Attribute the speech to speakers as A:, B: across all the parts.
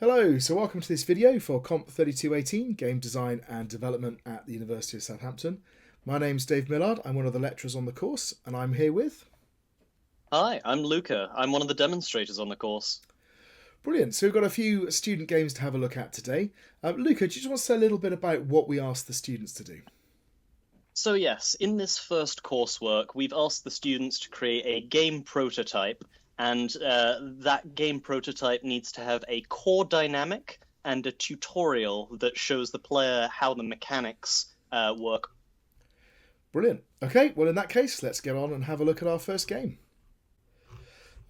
A: Hello, so welcome to this video for COMP3218, Game Design and Development at the University of Southampton. My name's Dave Millard, I'm one of the lecturers on the course, and I'm here with...
B: Hi, I'm Luca. I'm one of the demonstrators on the course.
A: Brilliant, so we've got a few student games to have a look at today. Luca, do you just want to say a little bit about what we asked the students to do?
B: So yes, in this first coursework, we've asked the students to create a game prototype, and that game prototype needs to have a core dynamic and a tutorial that shows the player how the mechanics work.
A: Brilliant. Okay, well in that case, let's get on and have a look at our first game.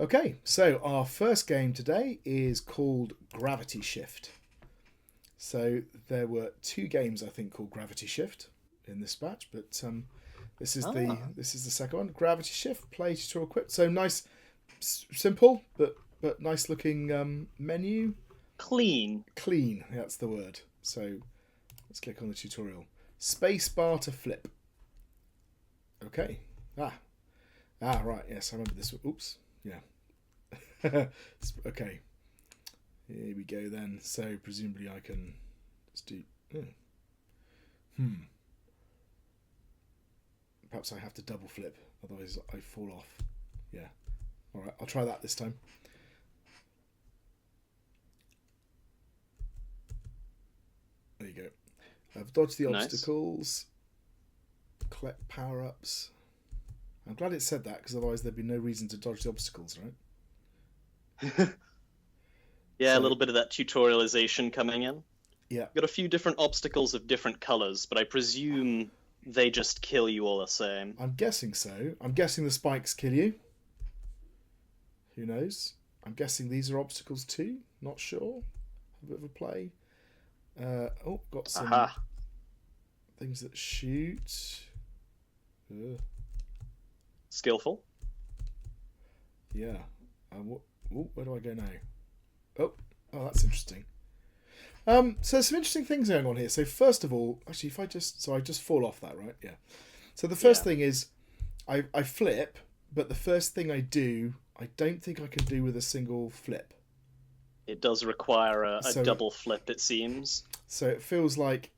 A: Okay, so our first game today is called Gravity Shift. So there were two games, I think, called Gravity Shift in this batch, but this is the second one. Gravity Shift, play, tutorial, equip. So nice, simple, but nice looking menu.
B: Clean.
A: Clean, that's the word. So let's click on the tutorial. Space bar to flip. Okay. Right. Yes, I remember this one. Oops. Yeah. Okay. Here we go then. So presumably I can just do... Perhaps I have to double flip, otherwise I fall off. Yeah. Alright, I'll try that this time. There you go. I've dodged the obstacles. Collect power-ups. I'm glad it said that, because otherwise there'd be no reason to dodge the obstacles, right?
B: Yeah, so, a little bit of that tutorialization coming in.
A: Yeah.
B: Got a few different obstacles of different colors, but I presume they just kill you all the same.
A: I'm guessing so. I'm guessing the spikes kill you. Who knows? I'm guessing these are obstacles too. Not sure. A bit of a play. Got some things that shoot. Ugh.
B: Skillful.
A: Yeah. Where do I go now? Oh, that's interesting. So there's some interesting things going on here. So first of all, actually, I just fall off that, right? Yeah. So the first thing is, I flip, but the first thing I do, I don't think I can do with a single flip.
B: It does require a double flip, it seems.
A: So it feels like,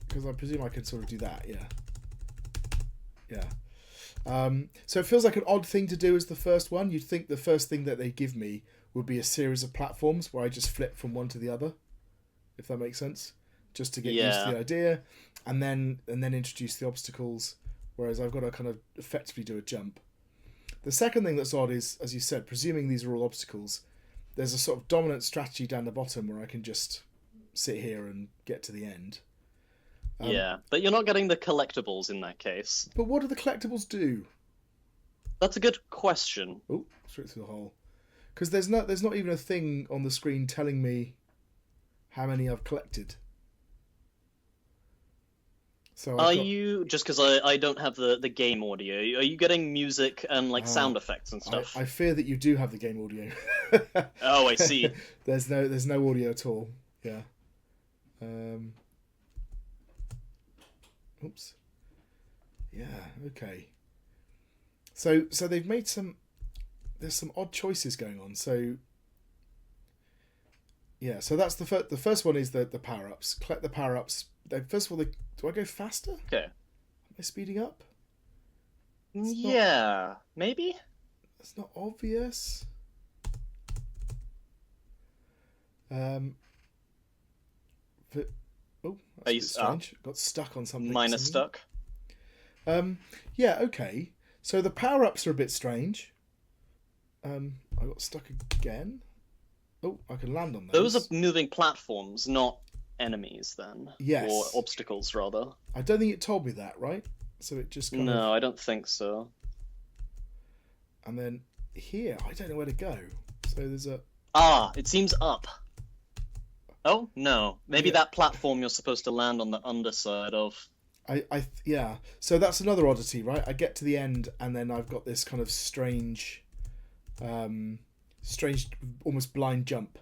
A: because I presume I can sort of do that, yeah. So it feels like an odd thing to do as the first one. You'd think the first thing that they give me would be a series of platforms where I just flip from one to the other, if that makes sense, just to get used to the idea, and then introduce the obstacles, whereas I've got to kind of effectively do a jump. The second thing that's odd is, as you said, presuming these are all obstacles, there's a sort of dominant strategy down the bottom where I can just sit here and get to the end.
B: But you're not getting the collectibles in that case.
A: But what do the collectibles do?
B: That's a good question.
A: Oh, straight through the hole. Because there's not even a thing on the screen telling me how many I've collected. So
B: you, just because I don't have the game audio, are you getting music and like sound effects and stuff?
A: I fear that you do have the game audio.
B: Oh, I see.
A: There's no audio at all. Yeah. Oops. Yeah. Okay. So they've made there's some odd choices going on. So yeah. So that's the first one is the power ups. Collect the power ups. First of all, do I go faster?
B: Okay.
A: Am I speeding up?
B: Maybe.
A: It's not obvious. That's a bit strange. Got stuck on something.
B: Mine is stuck.
A: Yeah, okay. So the power-ups are a bit strange. I got stuck again. Oh, I can land on those.
B: Those are moving platforms, not enemies, then.
A: Yes.
B: Or obstacles, rather.
A: I don't think it told me that, right? So it just kind of...
B: No, I don't think so.
A: And then here, I don't know where to go. So there's a...
B: it seems up. Oh, no. Maybe that platform you're supposed to land on the underside of.
A: Yeah. So that's another oddity, right? I get to the end, and then I've got this kind of strange, almost blind jump,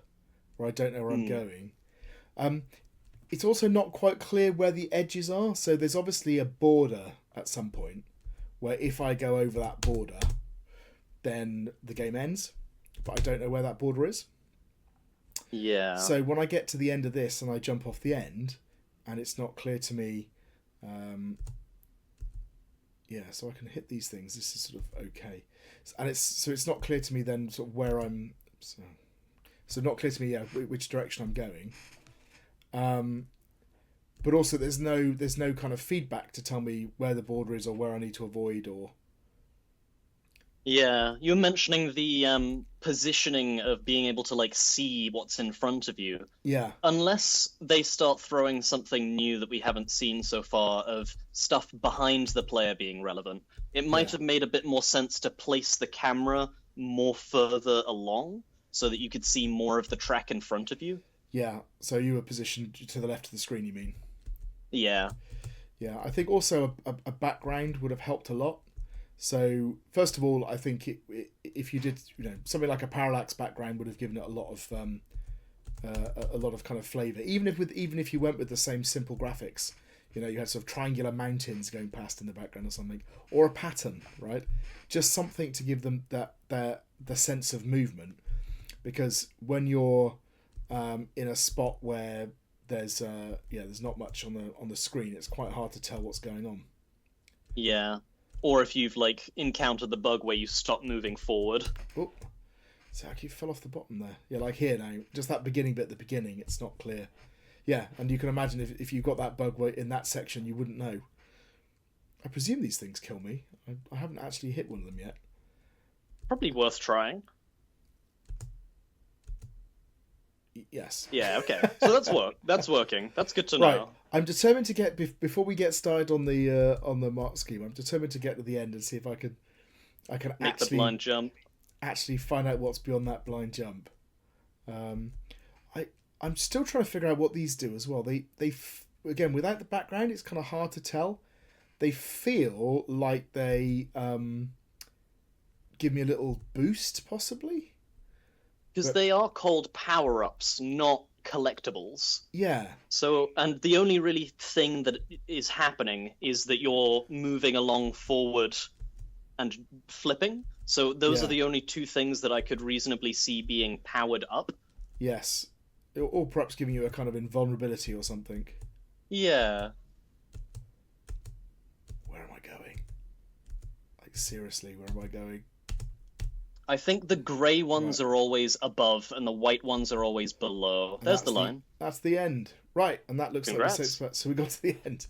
A: where I don't know where I'm going. It's also not quite clear where the edges are. So there's obviously a border at some point, where if I go over that border, then the game ends. But I don't know where that border is.
B: Yeah.
A: So when I get to the end of this and I jump off the end, and it's not clear to me, so I can hit these things. This is sort of okay, and it's not clear to me then sort of where I'm. So not clear to me which direction I'm going. But also there's no kind of feedback to tell me where the border is or where I need to avoid or.
B: Yeah, you were mentioning the positioning of being able to like see what's in front of you.
A: Yeah.
B: Unless they start throwing something new that we haven't seen so far of stuff behind the player being relevant, it might have made a bit more sense to place the camera more further along so that you could see more of the track in front of you.
A: Yeah, so you were positioned to the left of the screen, you mean?
B: Yeah.
A: Yeah, I think also a background would have helped a lot. So first of all, I think if you did, something like a parallax background would have given it a lot of kind of flavour. Even if you went with the same simple graphics, you had sort of triangular mountains going past in the background or something, or a pattern, right? Just something to give them the sense of movement, because when you're in a spot where there's not much on the screen, it's quite hard to tell what's going on.
B: Yeah. Or if you've like encountered the bug where you stop moving forward.
A: Oh, so I keep fell off the bottom there. Yeah, like here now, just that beginning bit at the beginning, it's not clear. Yeah, and you can imagine if you got that bug in that section, you wouldn't know. I presume these things kill me. I haven't actually hit one of them yet.
B: Probably worth trying.
A: Yes.
B: Yeah, okay. So that's working. That's good to know.
A: Right. I'm determined to get before we get started on the mark scheme. I'm determined to get to the end and see if I can
B: make
A: actually
B: the blind jump.
A: Actually find out what's beyond that blind jump. I'm still trying to figure out what these do as well. They again, without the background, it's kind of hard to tell. They feel like they give me a little boost, possibly.
B: Because they are called power-ups, not collectibles.
A: Yeah.
B: So, and the only really thing that is happening is that you're moving along forward and flipping. So those are the only two things that I could reasonably see being powered up.
A: Yes. Or perhaps giving you a kind of invulnerability or something.
B: Yeah.
A: Where am I going? Like, seriously, where am I going?
B: I think the grey ones are always above and the white ones are always below. There's the line.
A: That's the end. Right, and that looks
B: Congrats.
A: like the 6 spots. So we got to the end.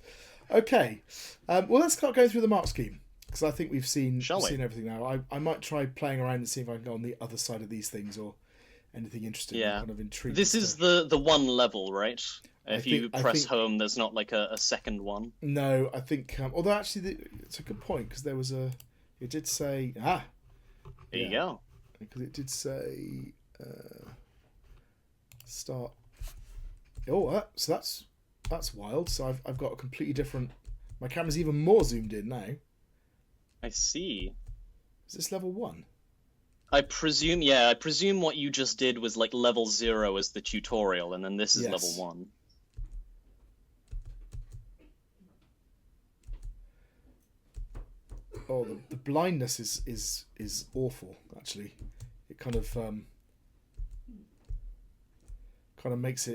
A: Okay. Well, let's start going through the mark scheme, because I think we've seen everything now. I might try playing around and see if I can go on the other side of these things or anything interesting.
B: Yeah.
A: Kind of intriguing.
B: This is the one level, right? If you press home, there's not like a second one.
A: No, I think... although, actually, it's a good point, because there was a... It did say...
B: There you go.
A: Because it did say... start... Oh, so that's wild. So I've got a completely different... My camera's even more zoomed in now.
B: I see.
A: Is this level 1?
B: I presume what you just did was like level 0 as the tutorial, and then this is level 1.
A: Oh, the blindness is awful, actually. It kind of makes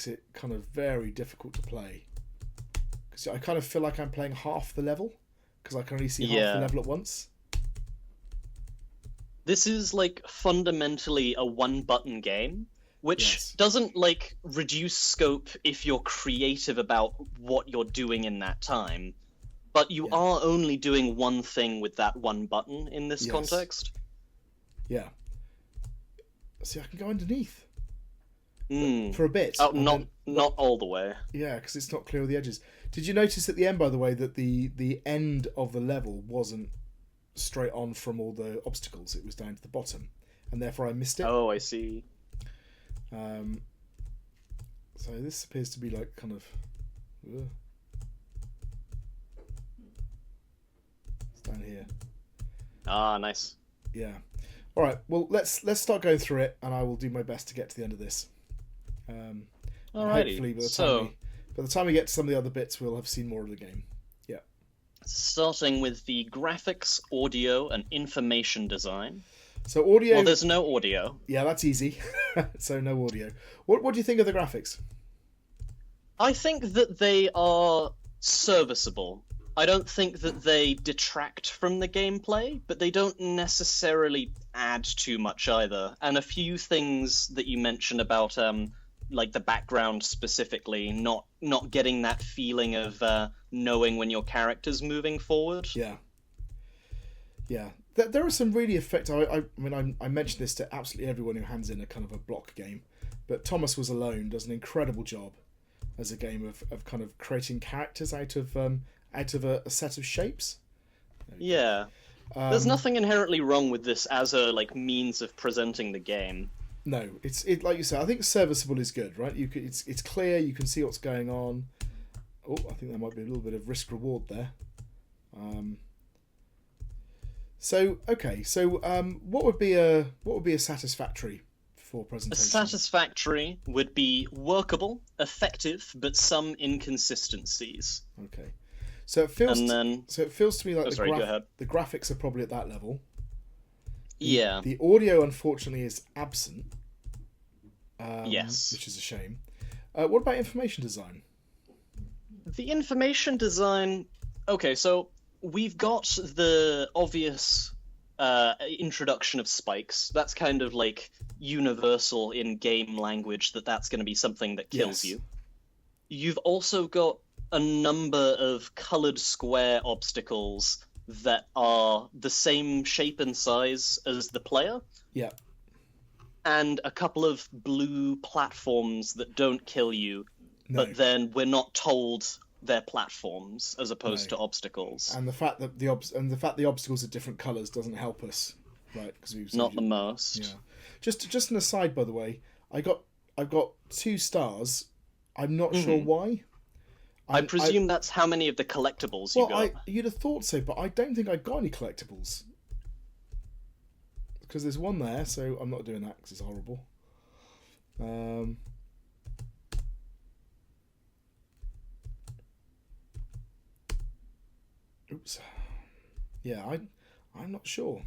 A: it kind of very difficult to play. Because I kind of feel like I'm playing half the level, because I can only see half the level at once.
B: This is like fundamentally a one-button game, which doesn't like reduce scope if you're creative about what you're doing in that time. But you are only doing one thing with that one button in this context.
A: Yeah. See, I can go underneath for a bit.
B: Oh, not all the way.
A: Yeah, because it's not clear of the edges. Did you notice at the end, by the way, that the end of the level wasn't straight on from all the obstacles? It was down to the bottom, and therefore I missed it.
B: Oh, I see.
A: So this appears to be like kind of... down here.
B: Ah, nice.
A: Yeah. All right. Well, let's start going through it, and I will do my best to get to the end of this.
B: Alrighty.
A: Hopefully, by the time we get to some of the other bits, we'll have seen more of the game. Yeah.
B: Starting with the graphics, audio, and information design.
A: So audio.
B: Well, there's no audio.
A: Yeah, that's easy. So no audio. What do you think of the graphics?
B: I think that they are serviceable. I don't think that they detract from the gameplay, but they don't necessarily add too much either. And a few things that you mentioned about like the background specifically, not getting that feeling of knowing when your character's moving forward.
A: Yeah. There are some really effective. I mean, I mentioned this to absolutely everyone who hands in a kind of a block game, but Thomas Was Alone does an incredible job as a game of kind of creating characters out of a set of shapes.
B: Yeah. There's nothing inherently wrong with this as a means of presenting the game.
A: No, it's like you said. I think serviceable is good, right? It's clear. You can see what's going on. Oh, I think there might be a little bit of risk reward there. So what would be a satisfactory for presentation?
B: A satisfactory would be workable, effective, but some inconsistencies.
A: Okay. So it feels to me like the graphics are probably at that level.
B: Yeah.
A: The audio, unfortunately, is absent.
B: Yes.
A: Which is a shame. What about information design?
B: The information design... Okay, so we've got the obvious introduction of spikes. That's kind of universal in game language, that's going to be something that kills you. You've also got a number of coloured square obstacles that are the same shape and size as the player.
A: Yeah.
B: And a couple of blue platforms that don't kill you, but then we're not told they're platforms as opposed to obstacles.
A: And the fact that the obstacles are different colours doesn't help us, right? Because
B: not the most.
A: Yeah. Just an aside, by the way, I've got 2 stars. I'm not sure why.
B: I presume that's how many of the collectibles you got.
A: You'd have thought so, but I don't think I got any collectibles. Because there's one there, so I'm not doing that because it's horrible. Oops. Yeah, I'm not sure.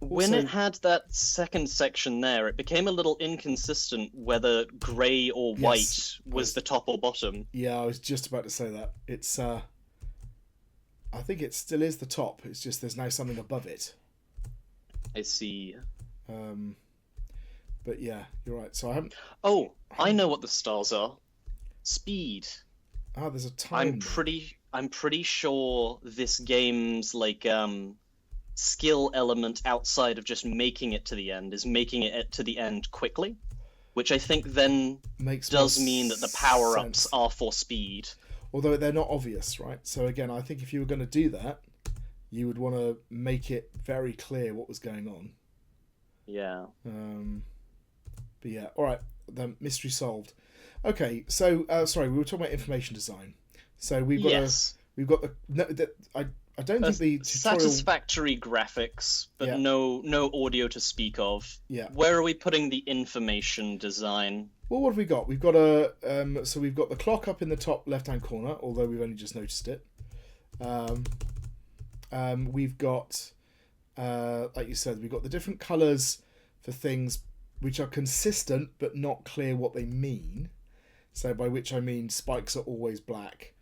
B: When it had that second section there, it became a little inconsistent whether grey or white was the top or bottom.
A: Yeah, I was just about to say that. It's I think it still is the top. It's just there's now something above it.
B: I see.
A: But yeah, you're right. So I haven't...
B: Oh, I know what the stars are. Speed.
A: Ah, there's a time.
B: I'm pretty sure this game's skill element outside of just making it to the end is making it to the end quickly, which I think then does mean that the power-ups are for speed.
A: Although they're not obvious, right? So again, I think if you were going to do that, you would want to make it very clear what was going on.
B: Yeah.
A: But yeah, all right. The mystery solved. Okay, so sorry, we were talking about information design. So we've got I don't think the tutorial...
B: Satisfactory graphics, but no audio to speak of.
A: Yeah.
B: Where are we putting the information design?
A: Well, what have we got? We've got so we've got the clock up in the top left-hand corner, although we've only just noticed it. We've got, like you said, we've got the different colours for things which are consistent but not clear what they mean. So by which I mean spikes are always black.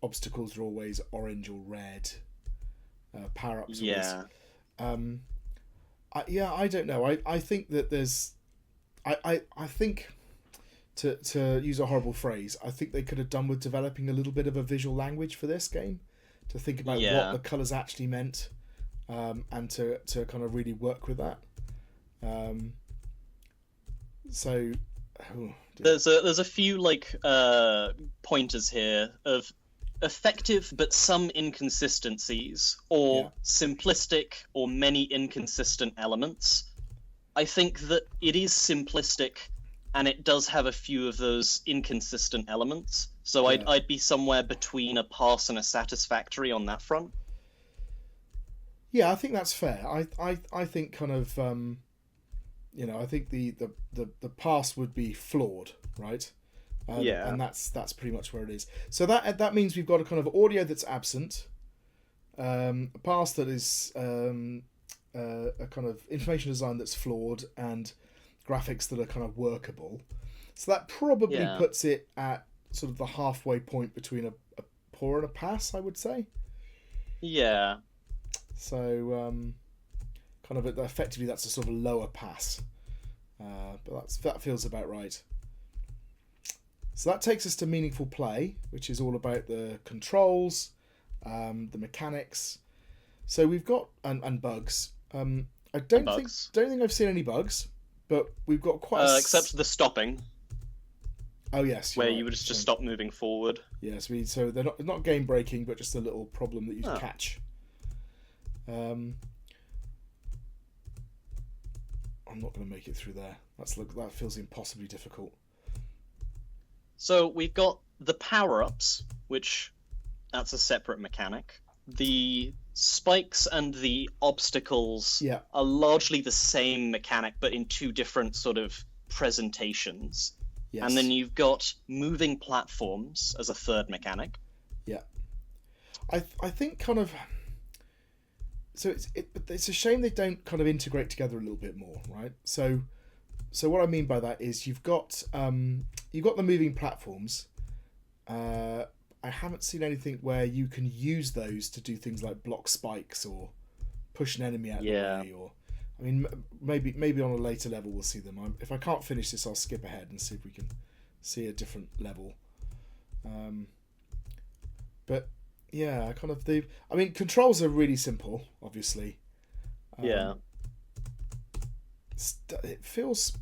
A: Obstacles are always orange or red. Power-ups are always... I don't know. I think that there's... I think, to use a horrible phrase, I think they could have done with developing a little bit of a visual language for this game, to think about what the colours actually meant, and to kind of really work with that. There's
B: a few pointers here of effective but some inconsistencies, or simplistic or many inconsistent elements. I think that it is simplistic and it does have a few of those inconsistent elements. So I'd be somewhere between a pass and a satisfactory on that front.
A: Yeah, I think that's fair. I think kind of I think the pass would be flawed, right? And that's pretty much where it is. So that means we've got a kind of audio that's absent. a pass that is a kind of information design that's flawed and graphics that are kind of workable. So that probably puts it at sort of the halfway point between a poor and a pass, I would say.
B: Yeah.
A: So kind of effectively that's a sort of lower pass. But that feels about right. So that takes us to meaningful play, which is all about the controls, the mechanics. So we've got and bugs. I don't think I've seen any bugs, but we've got quite
B: except the stopping.
A: Oh yes,
B: where you would just stop moving forward.
A: Yes, so they're not game breaking, but just a little problem that you catch. I'm not going to make it through there. That feels impossibly difficult.
B: So we've got the power-ups, which that's a separate mechanic. The spikes and the obstacles are largely the same mechanic, but in two different sort of presentations. Yes. And then you've got moving platforms as a third mechanic.
A: Yeah. I think kind of... So it's a shame they don't kind of integrate together a little bit more, right? So what I mean by that is you've got the moving platforms. I haven't seen anything where you can use those to do things like block spikes or push an enemy out of the way. Or, I mean, maybe on a later level we'll see them. If I can't finish this, I'll skip ahead and see if we can see a different level. But yeah, kind of controls are really simple, obviously.
B: Yeah.
A: It feels.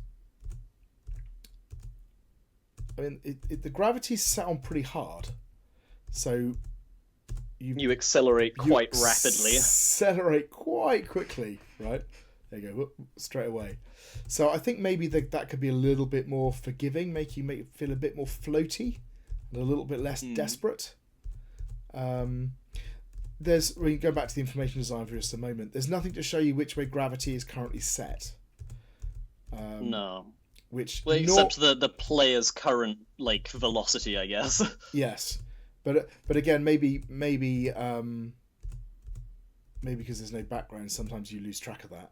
A: I mean, the gravity's set on pretty hard, so
B: you accelerate quite rapidly.
A: Accelerate quite quickly, right? There you go, straight away. So I think maybe that could be a little bit more forgiving, make it feel a bit more floaty and a little bit less desperate. We go back to the information design for just a moment. There's nothing to show you which way gravity is currently set.
B: No.
A: Except
B: the player's current velocity, I guess.
A: Yes, but again, maybe because there's no background, sometimes you lose track of that.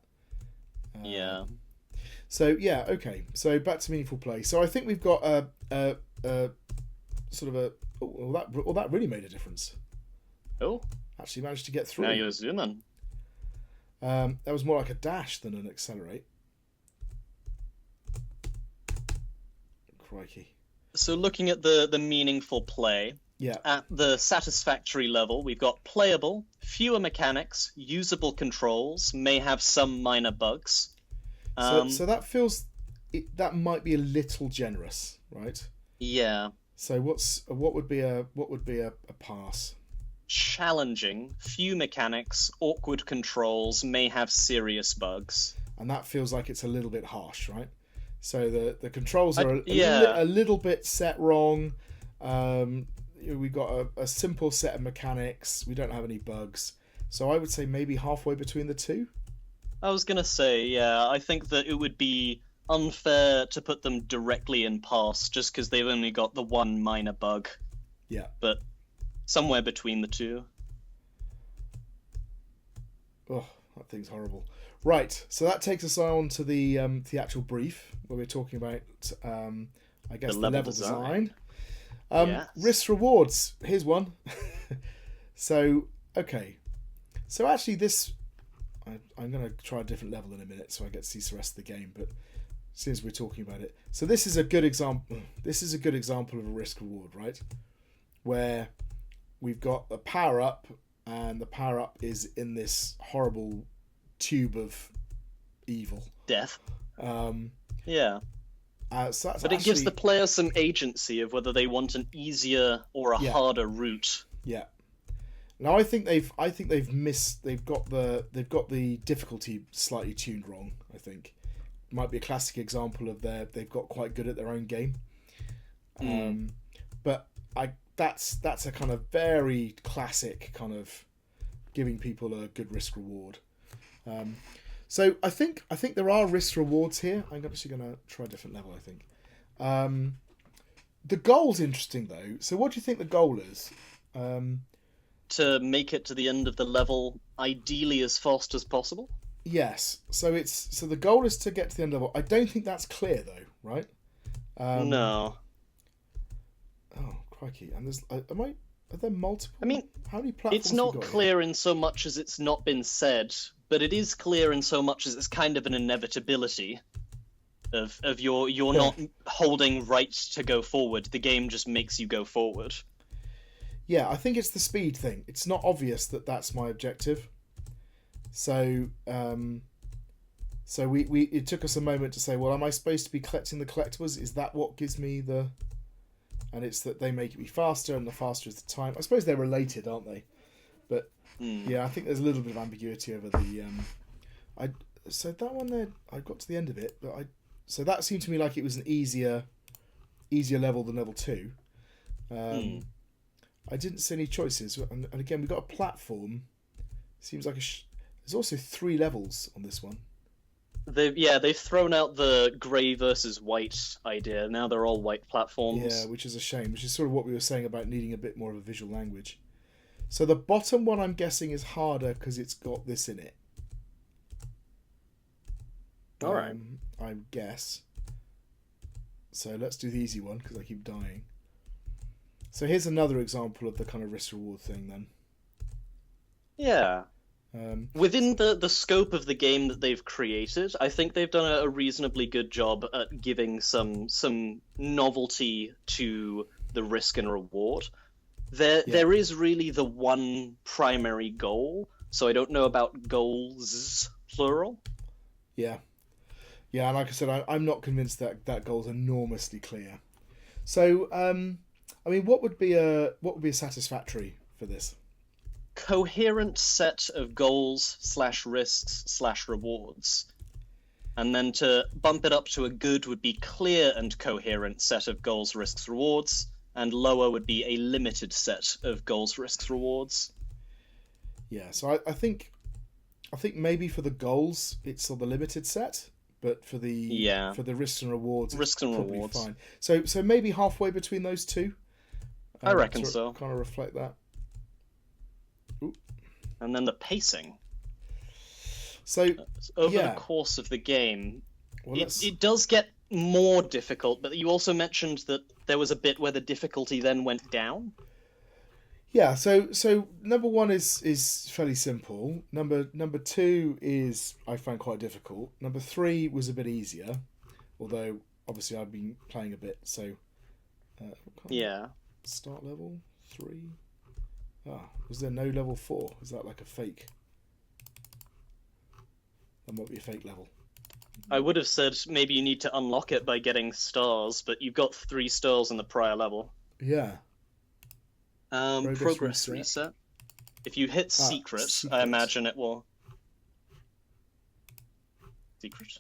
B: Yeah.
A: So yeah, okay. So back to meaningful play. So I think we've got a sort of a. That really made a difference.
B: Oh.
A: Actually managed to get through.
B: Now you're zooming.
A: That was more like a dash than an accelerate. Crikey.
B: So looking at the meaningful play, at the satisfactory level, we've got playable, fewer mechanics, usable controls, may have some minor bugs.
A: So that feels that might be a little generous, right?
B: Yeah.
A: So what would be a pass?
B: Challenging, few mechanics, awkward controls, may have serious bugs.
A: And that feels like it's a little bit harsh, right? So the controls are a little bit set wrong. We got a simple set of mechanics. We don't have any bugs. So I would say maybe halfway between the two.
B: I was going to say, I think that it would be unfair to put them directly in pass just because they've only got the one minor bug.
A: Yeah.
B: But somewhere between the two.
A: Oh, that thing's horrible. Right, so that takes us on to the actual brief where we're talking about, I guess, the level design.
B: Yes.
A: Risks, rewards. Here's one. So, okay. So actually this, I'm going to try a different level in a minute so I get to see the rest of the game, but since we're talking about it. So this is a good example. This is a good example of a risk reward, right? Where we've got a power up, and the power up is in this horrible tube of evil,
B: death.
A: Yeah.
B: But it gives the player some agency of whether they want an easier or a harder route.
A: Yeah. Now I think they've got the difficulty slightly tuned wrong. I think might be a classic example of they've got quite good at their own game. But that's a kind of very classic kind of giving people a good risk reward. So I think there are risk rewards here. I'm actually going to try a different level, I think. The goal's interesting though. So what do you think the goal is?
B: to make it to the end of the level, ideally as fast as possible?
A: Yes. So the goal is to get to the end level. I don't think that's clear though, right?
B: No.
A: Oh, crikey! And are there multiple?
B: I mean,
A: how many platforms?
B: it's not
A: have we got
B: clear in so much as it's not been said, but it is clear in so much as it's kind of an inevitability of you're not holding right to go forward. The game just makes you go forward.
A: Yeah, I think it's the speed thing. It's not obvious that that's my objective. So, it took us a moment to say, well, am I supposed to be collecting the collectibles? Is that what gives me the? And it's that they make me faster, and the faster is the time. I suppose they're related, aren't they? But yeah, I think there's a little bit of ambiguity over the. So that one there, I got to the end of it, but so that seemed to me like it was an easier level than level 2. I didn't see any choices, and again we got a platform. Seems like there's also 3 levels on this one.
B: They've thrown out the grey versus white idea. Now they're all white platforms.
A: Yeah, which is a shame. Which is sort of what we were saying about needing a bit more of a visual language. So the bottom one, I'm guessing, is harder because it's got this in it.
B: All right.
A: I guess. So let's do the easy one because I keep dying. So here's another example of the kind of risk reward thing then.
B: Yeah. Within the scope of the game that they've created, I think they've done a reasonably good job at giving some novelty to the risk and reward. There is really the one primary goal, so I don't know about goals, plural.
A: Yeah. Yeah, and like I said, I'm not convinced that goal's enormously clear. So, I mean, what would be a satisfactory for this?
B: Coherent set of goals/risks/rewards. And then to bump it up to a good would be clear and coherent set of goals, risks, rewards, and lower would be a limited set of goals, risks, rewards.
A: Yeah, so I think maybe for the goals it's on the limited set, but for the risks and rewards,
B: risks and rewards,
A: fine. So maybe halfway between those two.
B: I reckon so.
A: Kind of reflect that. Ooh.
B: And then the pacing.
A: So
B: over the course of the game, it does get more difficult, but you also mentioned that there was a bit where the difficulty then went down.
A: Yeah, so number 1 is fairly simple. Number 2 is I found quite difficult. Number 3 was a bit easier, although obviously I've been playing a bit. So start level 3. Was there no level 4? Is that like a fake? That might be a fake level.
B: I would have said maybe you need to unlock it by getting stars, but you've got 3 stars in the prior level.
A: Yeah.
B: Progress reset. If you hit secret, I imagine it will. Secret.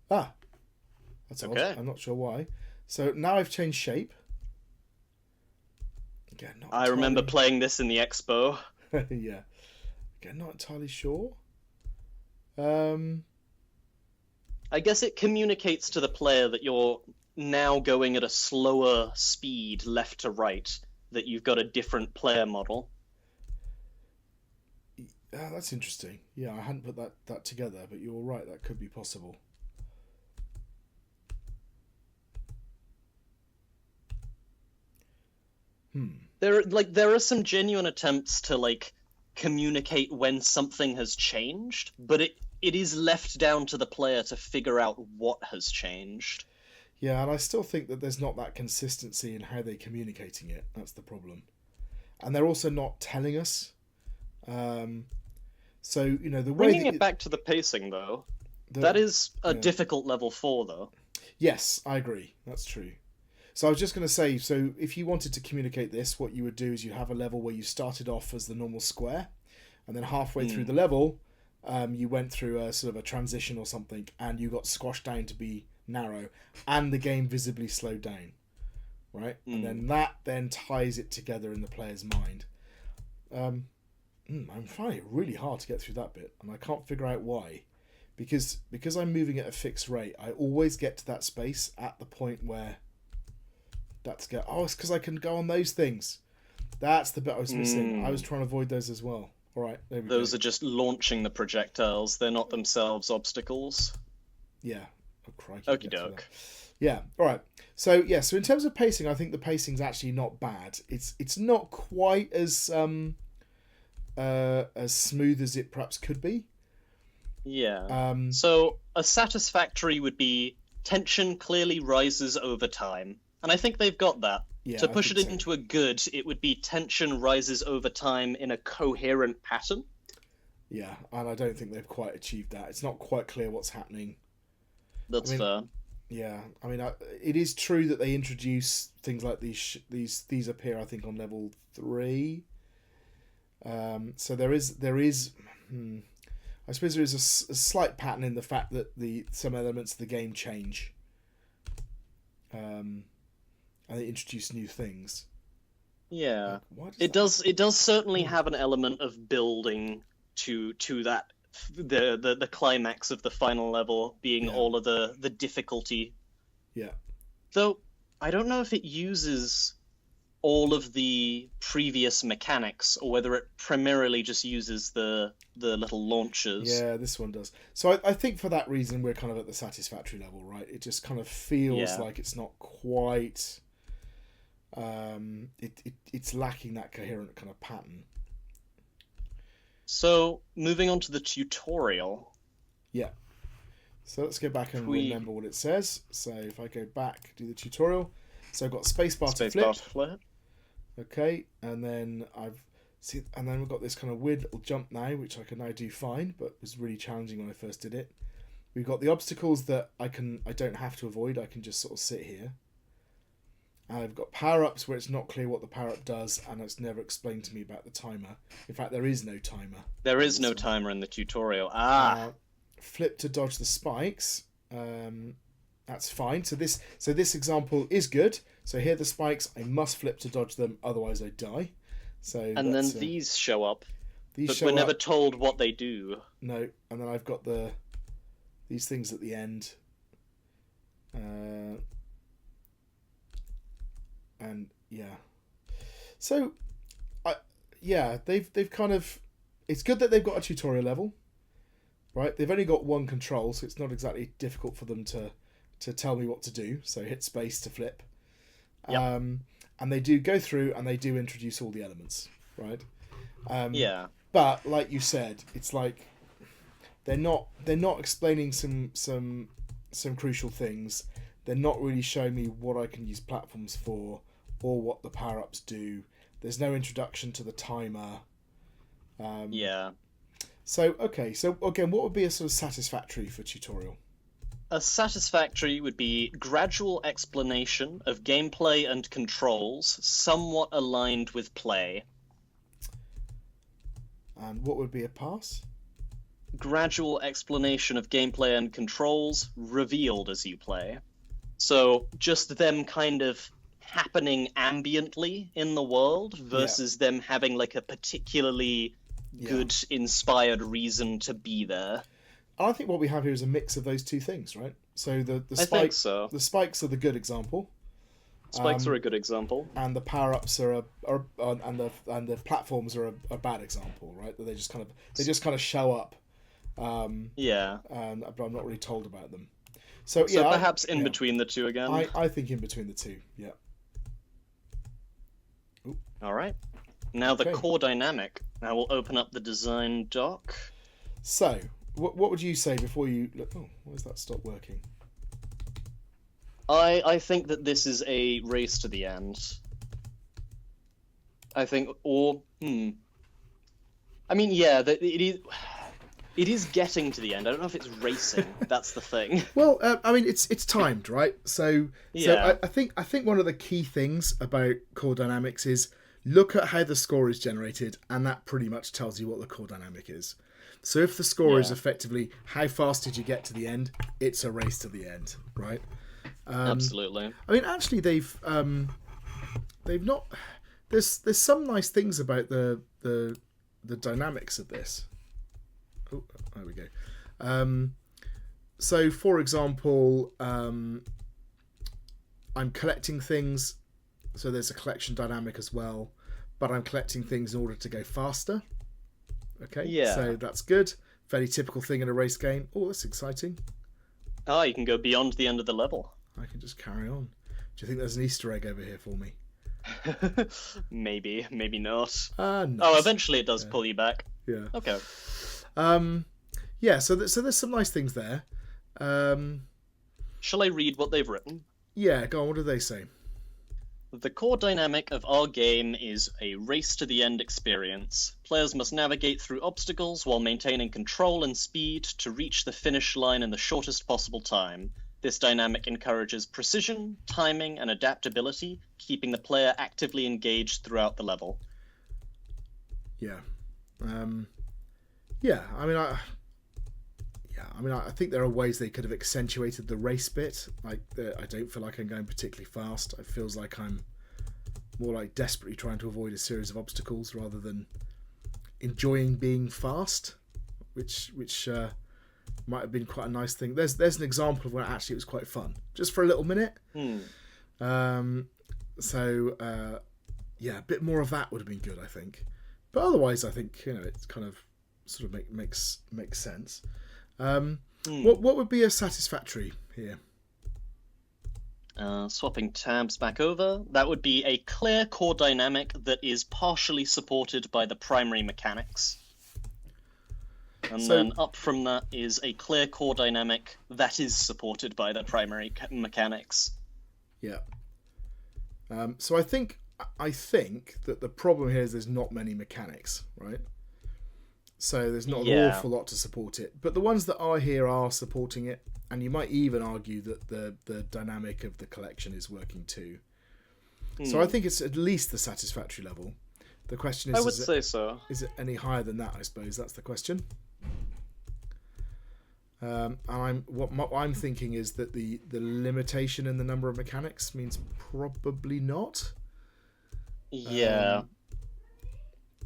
A: That's okay. Odd. I'm not sure why. So now I've changed shape. Again,
B: I remember playing this in the expo.
A: Yeah. Again, not entirely sure.
B: I guess it communicates to the player that you're now going at a slower speed left to right, that you've got a different player model.
A: That's interesting. Yeah, I hadn't put that together, but you're right, that could be possible.
B: There are some genuine attempts to communicate when something has changed, but it is left down to the player to figure out what has changed.
A: Yeah, and I still think that there's not that consistency in how they're communicating it. That's the problem. And they're also not telling us. So, the way...
B: Bringing it back to the pacing, though, that is a difficult level 4, though.
A: Yes, I agree. That's true. So I was just going to say, so if you wanted to communicate this, what you would do is you have a level where you started off as the normal square, and then halfway through the level, you went through a sort of a transition or something, and you got squashed down to be narrow, and the game visibly slowed down, right? And then that then ties it together in the player's mind. I'm finding it really hard to get through that bit, and I can't figure out why. Because I'm moving at a fixed rate, I always get to that space at the point where... it's because I can go on those things. That's the bit I was missing. I was trying to avoid those as well. All right, there we go.
B: Those are just launching the projectiles. They're not themselves obstacles.
A: Yeah. Oh, crikey.
B: Okie doke.
A: Yeah. All right. So in terms of pacing, I think the pacing's actually not bad. It's not quite as smooth as it perhaps could be.
B: Yeah. So a satisfactory would be tension clearly rises over time. And I think they've got that.
A: Yeah,
B: to push it into a good, it would be tension rises over time in a coherent pattern.
A: Yeah, and I don't think they've quite achieved that. It's not quite clear what's happening.
B: That's fair.
A: Yeah, I mean, it is true that they introduce things like these appear, I think, on level 3. So there is. I suppose there is a slight pattern in the fact that some elements of the game change. And they introduce new things.
B: Yeah,
A: like,
B: it does. It does certainly have an element of building to that the climax of the final level being all of the difficulty.
A: Yeah.
B: Though I don't know if it uses all of the previous mechanics or whether it primarily just uses the little launchers.
A: Yeah, this one does. So I think for that reason we're kind of at the satisfactory level, right? It just kind of feels like it's not quite. It's lacking that coherent kind of pattern.
B: So moving on to the tutorial.
A: Yeah. So let's go back and remember what it says. So if I go back, do the tutorial. So I've got spacebar to flip. Okay, and then we've got this kind of weird little jump now, which I can now do fine, but was really challenging when I first did it. We've got the obstacles that I don't have to avoid. I can just sort of sit here. And I've got power-ups where it's not clear what the power-up does, and it's never explained to me about the timer. In fact, there is no timer.
B: There is no timer in the tutorial.
A: Flip to dodge the spikes. That's fine. So this example is good. So here are the spikes. I must flip to dodge them, otherwise I die.
B: And then these show up. But we're never told what they do.
A: No. And then I've got these things at the end. And yeah. So they've kind of, it's good that they've got a tutorial level, right? They've only got one control, so it's not exactly difficult for them to tell me what to do. So hit space to flip.
B: Yep.
A: And they do go through and they do introduce all the elements, right?
B: Yeah.
A: But like you said, it's like they're not explaining some crucial things. They're not really showing me what I can use platforms for or what the power-ups do. There's no introduction to the timer.
B: Yeah.
A: So again, what would be a sort of satisfactory for tutorial?
B: A satisfactory would be gradual explanation of gameplay and controls, somewhat aligned with play.
A: And what would be a pass?
B: Gradual explanation of gameplay and controls, revealed as you play. So just them kind of happening ambiently in the world versus them having like a particularly good inspired reason to be there.
A: I think what we have here is a mix of those two things, right? So the spikes are the good example.
B: Spikes are a good example,
A: and the power-ups and the platforms are a bad example, right? That they just kind of show up. But I'm not really told about them. So
B: perhaps in between the two again.
A: I think in between the two. Yeah. Ooh.
B: All right. Now the core dynamic. Now we'll open up the design doc.
A: So, what would you say before you look? Oh, why does that stop working?
B: I think that this is a race to the end. I think, I mean, yeah, it is getting to the end. I don't know if it's racing. That's the thing.
A: Well, I mean, it's timed, right? So I think one of the key things about core dynamics is look at how the score is generated, and that pretty much tells you what the core dynamic is. So if the score is effectively how fast did you get to the end, it's a race to the end, right?
B: Absolutely.
A: I mean, actually, they've not. There's some nice things about the dynamics of this. Oh, there we go. So, for example, I'm collecting things, so there's a collection dynamic as well. but I'm collecting things in order to go faster. Okay,
B: Yeah.
A: so that's good. Fairly typical thing in a race game. Oh, that's exciting.
B: Ah, you can go beyond the end of the level.
A: I can just carry on. Do you think there's an Easter egg over here for me?
B: Maybe not.
A: Nice.
B: Oh, eventually it does pull you back.
A: Yeah.
B: Okay.
A: Yeah, so there's some nice things there.
B: Shall I read what they've written?
A: Yeah, go on, what do they say?
B: The core dynamic of our game is a race-to-the-end experience. Players must navigate through obstacles while maintaining control and speed to reach the finish line in the shortest possible time. This dynamic encourages precision, timing, and adaptability, keeping the player actively engaged throughout the level.
A: Yeah. I think there are ways they could have accentuated the race bit. Like, I don't feel like I'm going particularly fast. It feels like I'm more like desperately trying to avoid a series of obstacles rather than enjoying being fast, which might have been quite a nice thing. There's an example of where actually it was quite fun, just for a little minute. A bit more of that would have been good, I think. But otherwise, I think it's kind of sort of makes sense. What would be a satisfactory here?
B: Swapping tabs back over, that would be a clear core dynamic that is partially supported by the primary mechanics. And then up from that is a clear core dynamic that is supported by the primary mechanics.
A: Yeah. So I think that the problem here is there's not many mechanics, right? So there's not an awful lot to support it. But the ones that are here are supporting it. And you might even argue that the dynamic of the collection is working too. So I think it's at least the satisfactory level. The question is...
B: I would say so.
A: Is it any higher than that, I suppose? That's the question. And what I'm thinking is that the limitation in the number of mechanics means probably not.
B: Yeah.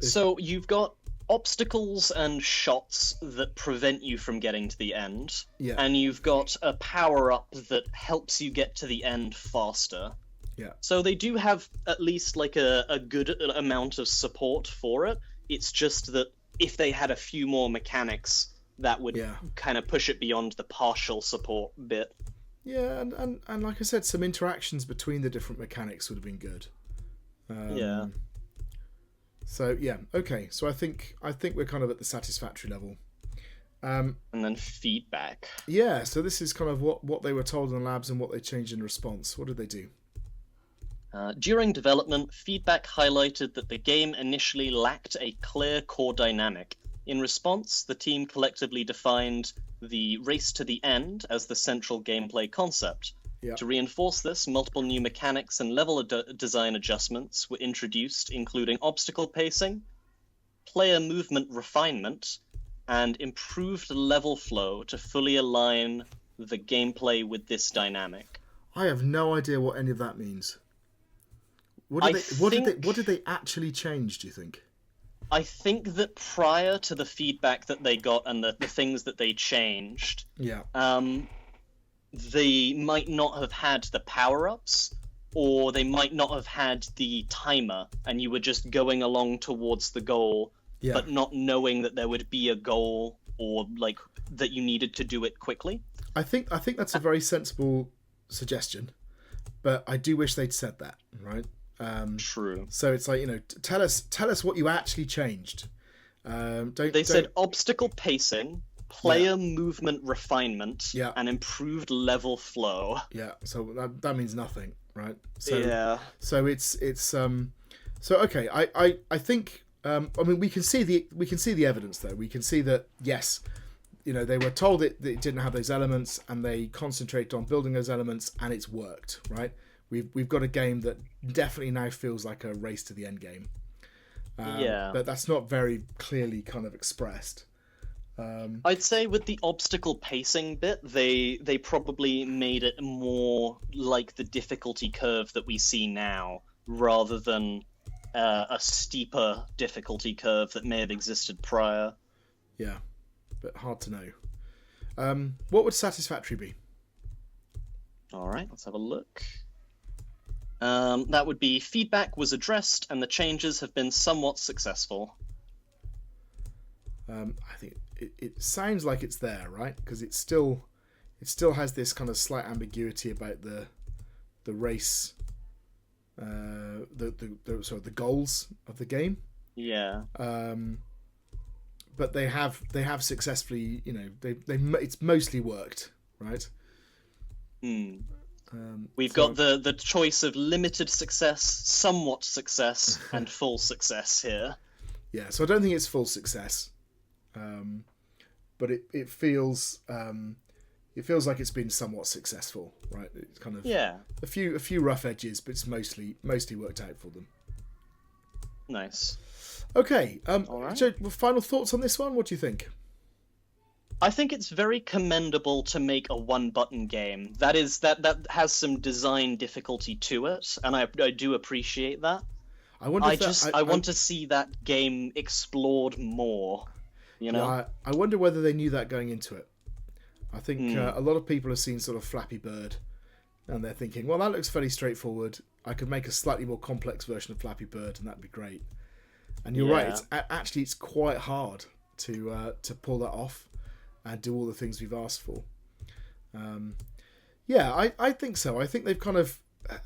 B: So you've got obstacles and shots that prevent you from getting to the end, and you've got a power-up that helps you get to the end faster.
A: Yeah.
B: So they do have at least like a good amount of support for it. It's just that if they had a few more mechanics, that would kind of push it beyond the partial support bit.
A: Yeah, and like I said, some interactions between the different mechanics would have been good. So yeah, okay. So I think we're kind of at the satisfactory level.
B: And then feedback.
A: Yeah, so this is kind of what they were told in the labs and what they changed in response. What did they do?
B: During development, feedback highlighted that the game initially lacked a clear core dynamic. In response, the team collectively defined the race to the end as the central gameplay concept.
A: Yeah.
B: To reinforce this, multiple new mechanics and level design adjustments were introduced, including obstacle pacing, player movement refinement, and improved level flow to fully align the gameplay with this dynamic.
A: I have no idea what any of that means. What did they actually change, do you think?
B: I think that prior to the feedback that they got and the things that they changed, they might not have had the power-ups, or they might not have had the timer, and you were just going along towards the goal, but not knowing that there would be a goal, or like that you needed to do it quickly.
A: I think that's a very sensible suggestion, but I do wish they'd said that, right?
B: True.
A: So it's like, tell us what you actually changed.
B: They said obstacle pacing, player movement refinement, and improved level flow.
A: Yeah, so that means nothing, right? So, So okay. I think we can see the evidence though. We can see that yes, they were told that it didn't have those elements, and they concentrated on building those elements, and it's worked, right? We've got a game that definitely now feels like a race to the end game. But that's not very clearly kind of expressed.
B: I'd say with the obstacle pacing bit, they probably made it more like the difficulty curve that we see now, rather than a steeper difficulty curve that may have existed prior.
A: Yeah, but hard to know. What would satisfactory be?
B: All right, let's have a look. That would be feedback was addressed and the changes have been somewhat successful.
A: I think it sounds like it's there, right? Because it still has this kind of slight ambiguity about the race, the goals of the game.
B: Yeah.
A: But they have successfully, it's mostly worked, right?
B: We've got the choice of limited success, somewhat success, and full success here.
A: Yeah, so I don't think it's full success, but it feels like it's been somewhat successful, right? It's kind of a few rough edges, but it's mostly worked out for them.
B: Nice.
A: Okay.
B: All right.
A: So, final thoughts on this one? What do you think?
B: I think it's very commendable to make a one-button game. That has some design difficulty to it, and I do appreciate that. I want to see that game explored more.
A: Yeah, I wonder whether they knew that going into it. I think a lot of people have seen sort of Flappy Bird, and they're thinking, well, that looks fairly straightforward. I could make a slightly more complex version of Flappy Bird, and that'd be great. And you're right. It's quite hard to pull that off and do all the things we've asked for. I think so. I think they've kind of,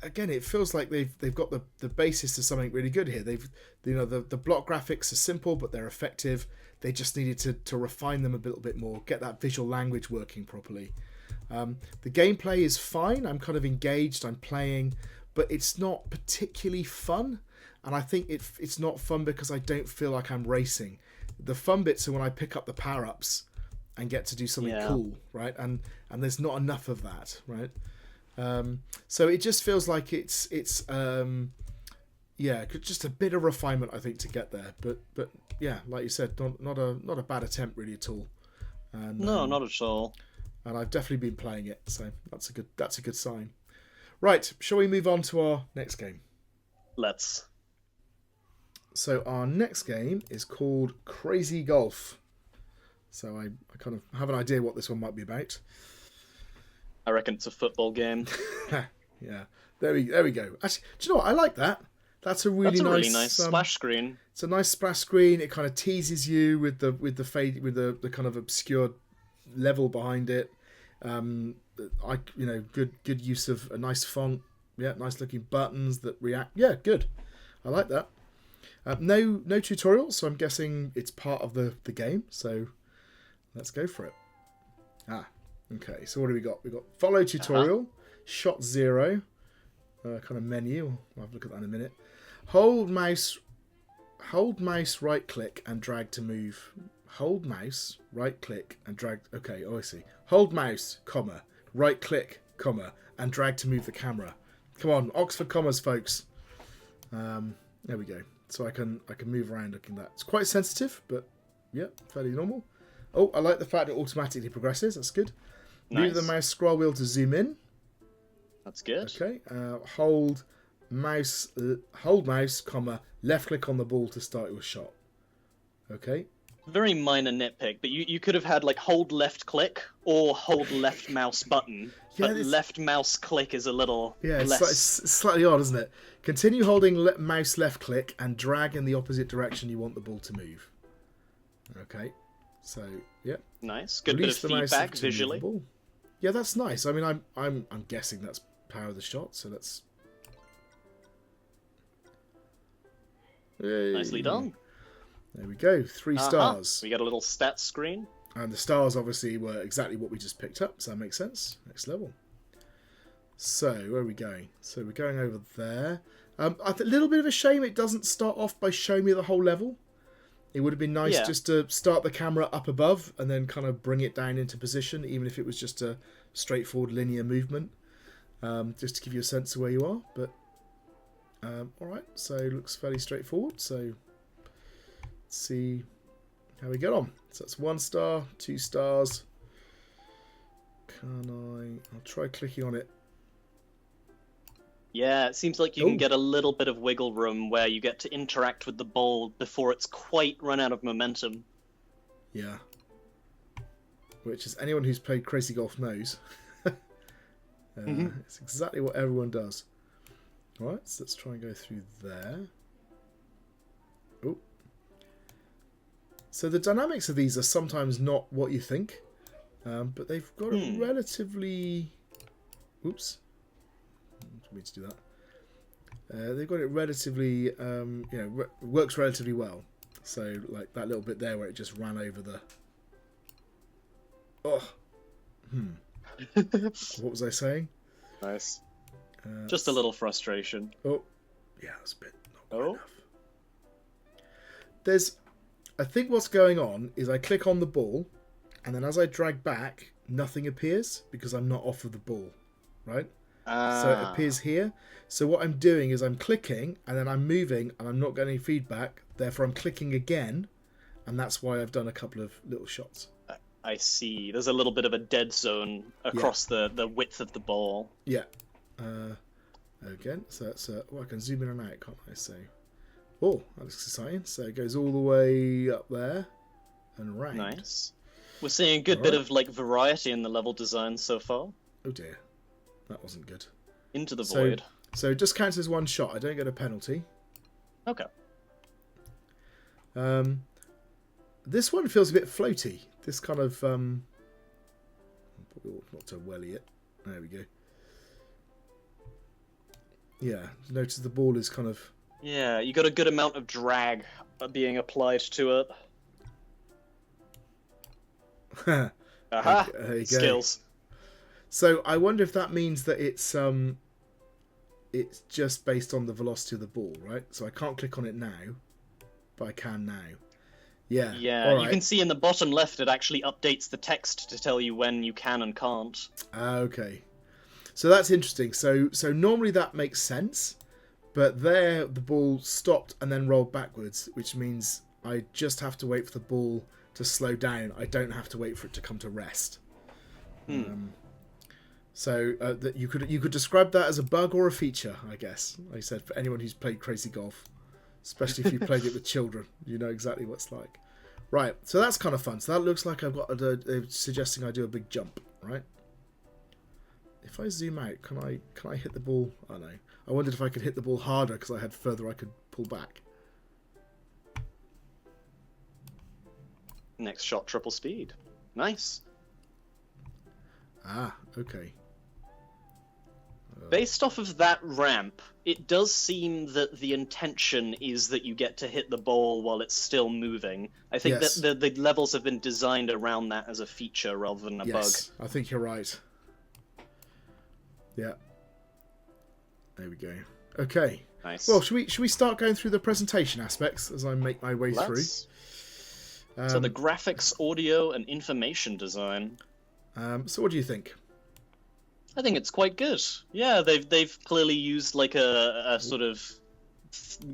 A: again, it feels like they've got the basis of something really good here. The block graphics are simple, but they're effective. They just needed to refine them a little bit more, get that visual language working properly. The gameplay is fine. I'm kind of engaged. I'm playing, but it's not particularly fun. And I think it's not fun because I don't feel like I'm racing. The fun bits are when I pick up the power-ups and get to do something cool, right? And there's not enough of that, right? So it just feels like it's just a bit of refinement, I think, to get there. But yeah, like you said, not a bad attempt really at all. And,
B: no, not at all.
A: And I've definitely been playing it, so that's a good sign. Right, shall we move on to our next game?
B: Let's.
A: So our next game is called Crazy Golf. So I kind of have an idea what this one might be about.
B: I reckon it's a football game.
A: Yeah, there we go. Actually, do you know what? I like that. That's a really nice
B: splash screen.
A: It's a nice splash screen. It kind of teases you with the fade, with the kind of obscured level behind it. Good use of a nice font. Yeah, nice looking buttons that react. Yeah, good. I like that. No tutorial, so I'm guessing it's part of the game. So let's go for it. Okay. So what do we got? We got follow tutorial, shot 0, kind of menu. I'll have a look at that in a minute. Hold mouse, right click and drag to move. Hold mouse, right click and drag. Okay, I see. Hold mouse, comma, right click, comma, and drag to move the camera. Come on, Oxford commas, folks. There we go. So I can move around looking at that. It's quite sensitive, but yeah, fairly normal. Oh, I like the fact it automatically progresses. That's good.
B: Nice.
A: Move the mouse scroll wheel to zoom in.
B: That's good.
A: Okay. Hold mouse, comma, left click on the ball to start your shot. Okay.
B: Very minor nitpick, but you could have had like hold left click or hold left mouse button. But left mouse click is a little less.
A: It's slightly odd, isn't it? Continue holding mouse left click and drag in the opposite direction you want the ball to move. Okay. So, yeah.
B: Nice. Good bit of feedback visually.
A: Yeah, that's nice. I mean, I'm guessing that's power of the shot, so that's... Hey.
B: Nicely done.
A: There we go. 3 stars.
B: We got a little stats screen.
A: And the stars obviously were exactly what we just picked up, so that makes sense. Next level. So, where are we going? So we're going over there. A little bit of a shame it doesn't start off by showing me the whole level. It would have been nice just to start the camera up above and then kind of bring it down into position, even if it was just a straightforward linear movement, just to give you a sense of where you are. But all right, so it looks fairly straightforward. So let's see how we get on. So that's 1 star, 2 stars. I'll try clicking on it.
B: Yeah, it seems like you can get a little bit of wiggle room where you get to interact with the ball before it's quite run out of momentum.
A: Yeah. Which, as anyone who's played Crazy Golf knows, it's exactly what everyone does. All right, so let's try and go through there. Oh. So the dynamics of these are sometimes not what you think, but they've got a relatively... Oops. I didn't mean to do that. They've got it relatively, works relatively well. So, like that little bit there where it just ran over the... Oh. What was I saying?
B: Nice. Just a little frustration.
A: Oh. Yeah, that's a bit not good enough. I think what's going on is I click on the ball, and then as I drag back, nothing appears because I'm not off of the ball, right? So it appears here. So what I'm doing is I'm clicking, and then I'm moving, and I'm not getting any feedback. Therefore, I'm clicking again, and that's why I've done a couple of little shots.
B: I see. There's a little bit of a dead zone across the width of the ball.
A: Yeah. Again, so that's I can zoom in and out, can't I? So, oh, that looks exciting. So it goes all the way up there and round.
B: Nice. We're seeing a good bit of like variety in the level design so far.
A: Oh dear, that wasn't good.
B: Into the void.
A: So it just counts as one shot. I don't get a penalty.
B: Okay.
A: This one feels a bit floaty. This kind of probably not to welly it. There we go. Yeah, notice the ball is kind of...
B: Yeah, you got a good amount of drag being applied to it. Aha!
A: There you go.
B: Skills.
A: So I wonder if that means that it's just based on the velocity of the ball, right? So I can't click on it now, but I can now. Yeah.
B: Yeah, you can see in the bottom left it actually updates the text to tell you when you can and can't.
A: Okay. So that's interesting. So normally that makes sense, but there the ball stopped and then rolled backwards, which means I just have to wait for the ball to slow down. I don't have to wait for it to come to rest. So that you could describe that as a bug or a feature, I guess. Like I said, for anyone who's played Crazy Golf, especially if you played it with children, you know exactly what it's like. Right, so that's kind of fun. So that looks like I've got suggesting I do a big jump, right? If I zoom out, can I hit the ball? I know. I wondered if I could hit the ball harder because I had further I could pull back.
B: Next shot, triple speed. Nice.
A: Ah, okay.
B: Based off of that ramp, it does seem that the intention is that you get to hit the ball while it's still moving. I think that the levels have been designed around that as a feature rather than a bug.
A: Yes, I think you're right. Yeah. There we go. Okay.
B: Nice.
A: Well, should we start going through the presentation aspects as I make my way through?
B: So the graphics, audio, and information design.
A: So what do you think?
B: I think it's quite good. Yeah, they've clearly used like a sort of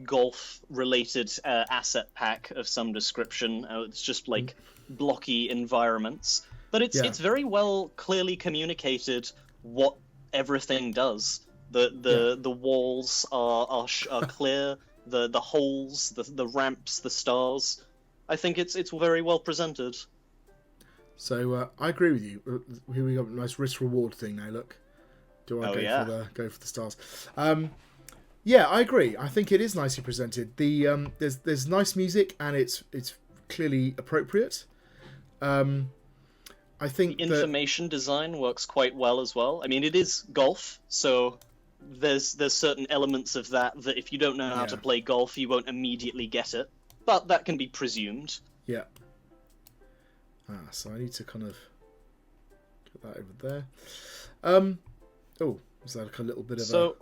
B: golf-related asset pack of some description. It's just like blocky environments, but it's very well clearly communicated what everything does. The walls are clear. The holes, the ramps, the stars. I think it's very well presented.
A: So I agree with you. Here we got a nice risk-reward thing now. Look, do I go for the stars? Yeah, I agree. I think it is nicely presented. The there's nice music and it's clearly appropriate. I think
B: the information design works quite well as well. I mean, it is golf, so there's certain elements of that if you don't know how to play golf, you won't immediately get it. But that can be presumed.
A: Yeah. So I need to kind of get that over there. Oh, was that like a little bit of
B: so,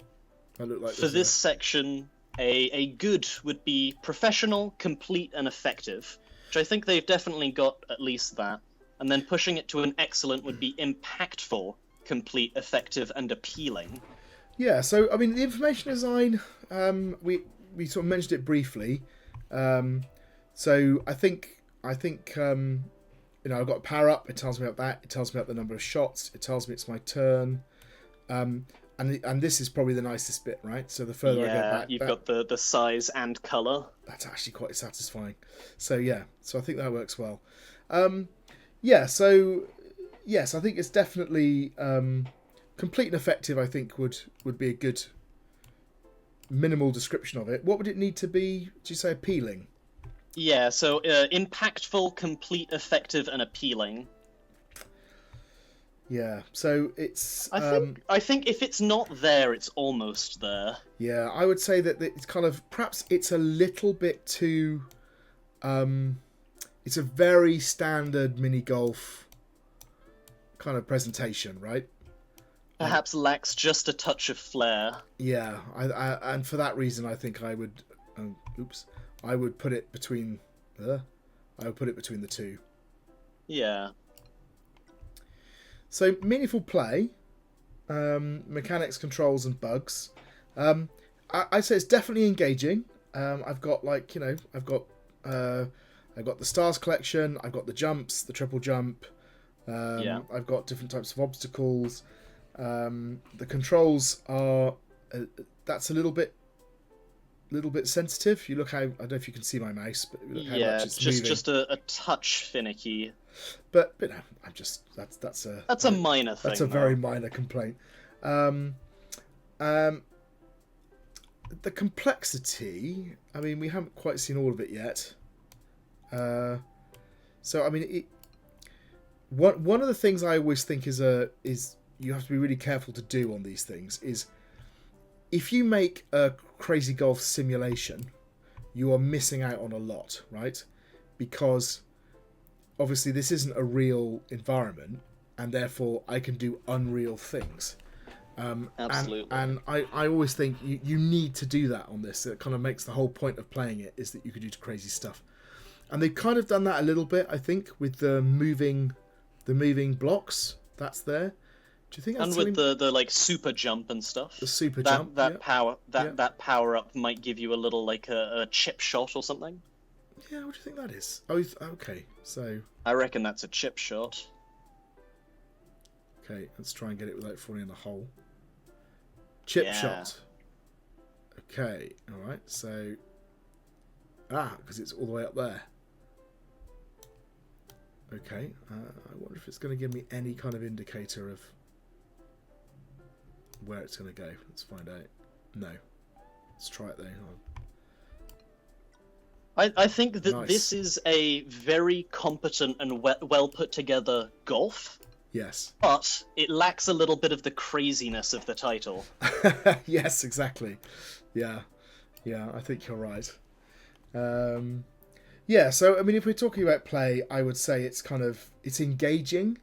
A: I look like
B: for this section, a good would be professional, complete, and effective, which I think they've definitely got at least that. And then pushing it to an excellent would be impactful, complete, effective, and appealing. Yeah, so I mean the information design, we sort of mentioned it briefly. So I think I've got a power up. It tells me about that. It tells me about the number of shots. It tells me it's my turn. And this is probably the nicest bit, right? So the further I get back, you've got the size and color.
A: That's actually quite satisfying. So I think that works well. So yes, I think it's definitely complete and effective. I think would be a good minimal description of it. What would it need to be? Did you say appealing?
B: Yeah, so impactful, complete, effective, and appealing.
A: Yeah, so it's...
B: I think if it's not there, it's almost there.
A: Yeah, I would say that it's kind of... Perhaps it's a little bit too... it's a very standard mini-golf kind of presentation, right?
B: Perhaps lacks just a touch of flair.
A: Yeah, and for that reason, I think I would... I would put it between... I would put it between the two.
B: Yeah.
A: So, meaningful play, mechanics, controls, and bugs. I'd say it's definitely engaging. I've got I've got the stars collection. I've got the jumps, the triple jump. I've got different types of obstacles. The controls are that's a little bit sensitive. You look how, I don't know if you can see my mouse, but look how much it's moving.
B: just a touch finicky.
A: But no, I'm just that's
B: a minor thing.
A: That's a very minor complaint. The complexity. I mean, we haven't quite seen all of it yet. So I mean, one of the things I always think is you have to be really careful to do on these things is if you make a crazy golf simulation, you are missing out on a lot, right? Because obviously this isn't a real environment, and therefore I can do unreal things.
B: Absolutely.
A: And I always think you need to do that on this. It kind of makes the whole point of playing it is that you can do crazy stuff. And they've kind of done that a little bit, I think, with the moving blocks. That's there. Do you think that's
B: and with the like super jump and stuff?
A: The super jump.
B: That power up might give you a little like a chip shot or something.
A: Yeah, what do you think that is? Oh, okay. So
B: I reckon that's a chip shot.
A: Okay, let's try and get it without falling in the hole. Chip shot. Okay, all right. So because it's all the way up there. Okay, I wonder if it's going to give me any kind of indicator of where it's going to go. Let's find out. No. Let's try it there.
B: I think that
A: Nice.
B: This is a very competent and well put together golf.
A: Yes.
B: But it lacks a little bit of the craziness of the title.
A: Yes, exactly. Yeah, I think you're right. Yeah, so I mean, if we're talking about play, I would say it's engaging.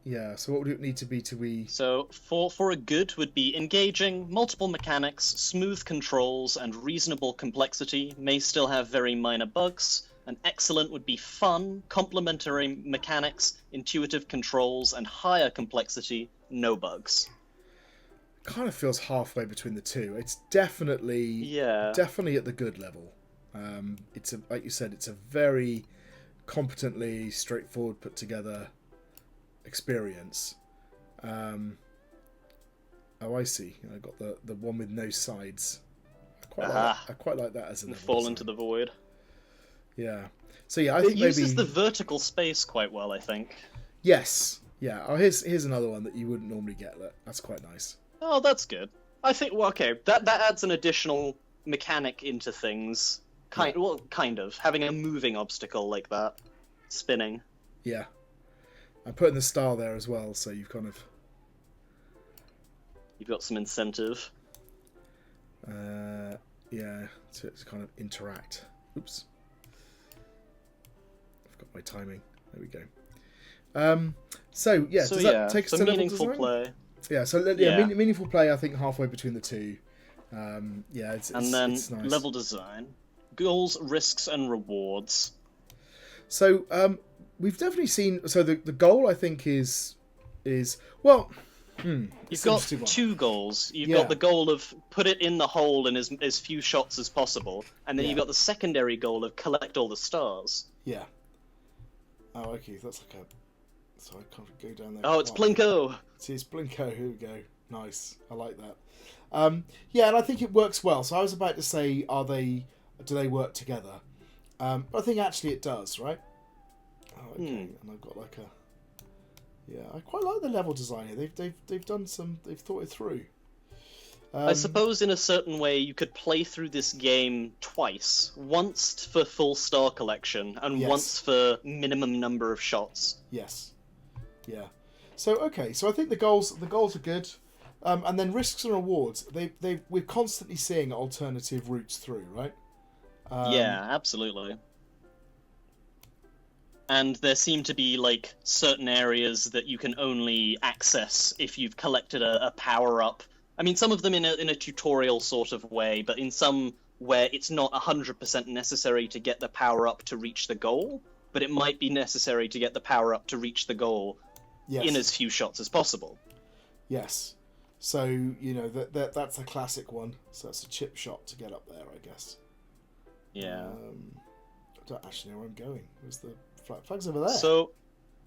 A: Yeah, so what would it need to be
B: So for a good would be engaging, multiple mechanics, smooth controls, and reasonable complexity. May still have very minor bugs. An excellent would be fun, complementary mechanics, intuitive controls, and higher complexity, no bugs.
A: Kind of feels halfway between the two. It's definitely at the good level. It's like you said, it's a very competently straightforward, put together experience. Oh, I see. I got the one with no sides. I quite like that as a level
B: fall
A: design.
B: into the void.
A: Yeah. So yeah, I think
B: it uses
A: maybe
B: the vertical space quite well. I think.
A: Yes. Yeah. Oh, here's another one that you wouldn't normally get. That's quite nice.
B: Oh, that's good. I think. Well, okay, that adds an additional mechanic into things. Kind of having a moving obstacle like that, spinning.
A: Yeah. I'm putting the star there as well, so you've got
B: some incentive.
A: Yeah, to kind of interact. Oops. I've got my timing. There we go. So does that take us to
B: meaningful
A: level design?
B: play.
A: Yeah, so meaningful play. I think halfway between the two. It's nice.
B: Level design, goals, risks, and rewards.
A: So we've definitely seen. So the goal I think is well.
B: You've got two goals. You've got the goal of put it in the hole in as few shots as possible, and then you've got the secondary goal of collect all the stars.
A: Yeah. Oh, okay. That's like a. So I can't go down there.
B: Oh, it's Plinko.
A: See, it's Plinko. Here we go. Nice. I like that. And I think it works well. So I was about to say, do they work together? But I think actually it does, right? Oh, okay. And I've got like a. Yeah, I quite like the level design here. They've done some. They've thought it through.
B: I suppose in a certain way you could play through this game twice. Once for full star collection, and once for minimum number of shots.
A: Yes. Yeah. So okay, so I think the goals are good. And then risks and rewards. We're constantly seeing alternative routes through, right?
B: Yeah, absolutely. And there seem to be like certain areas that you can only access if you've collected a power up. I mean, some of them in a tutorial sort of way, but in some where it's not 100% necessary to get the power up to reach the goal, but it might be necessary to get the power up to reach the goal in as few shots as possible.
A: Yes. So, you know, that's a classic one. So that's a chip shot to get up there, I guess.
B: Yeah.
A: I don't actually know where I'm going. Where's the flag's over there?
B: So,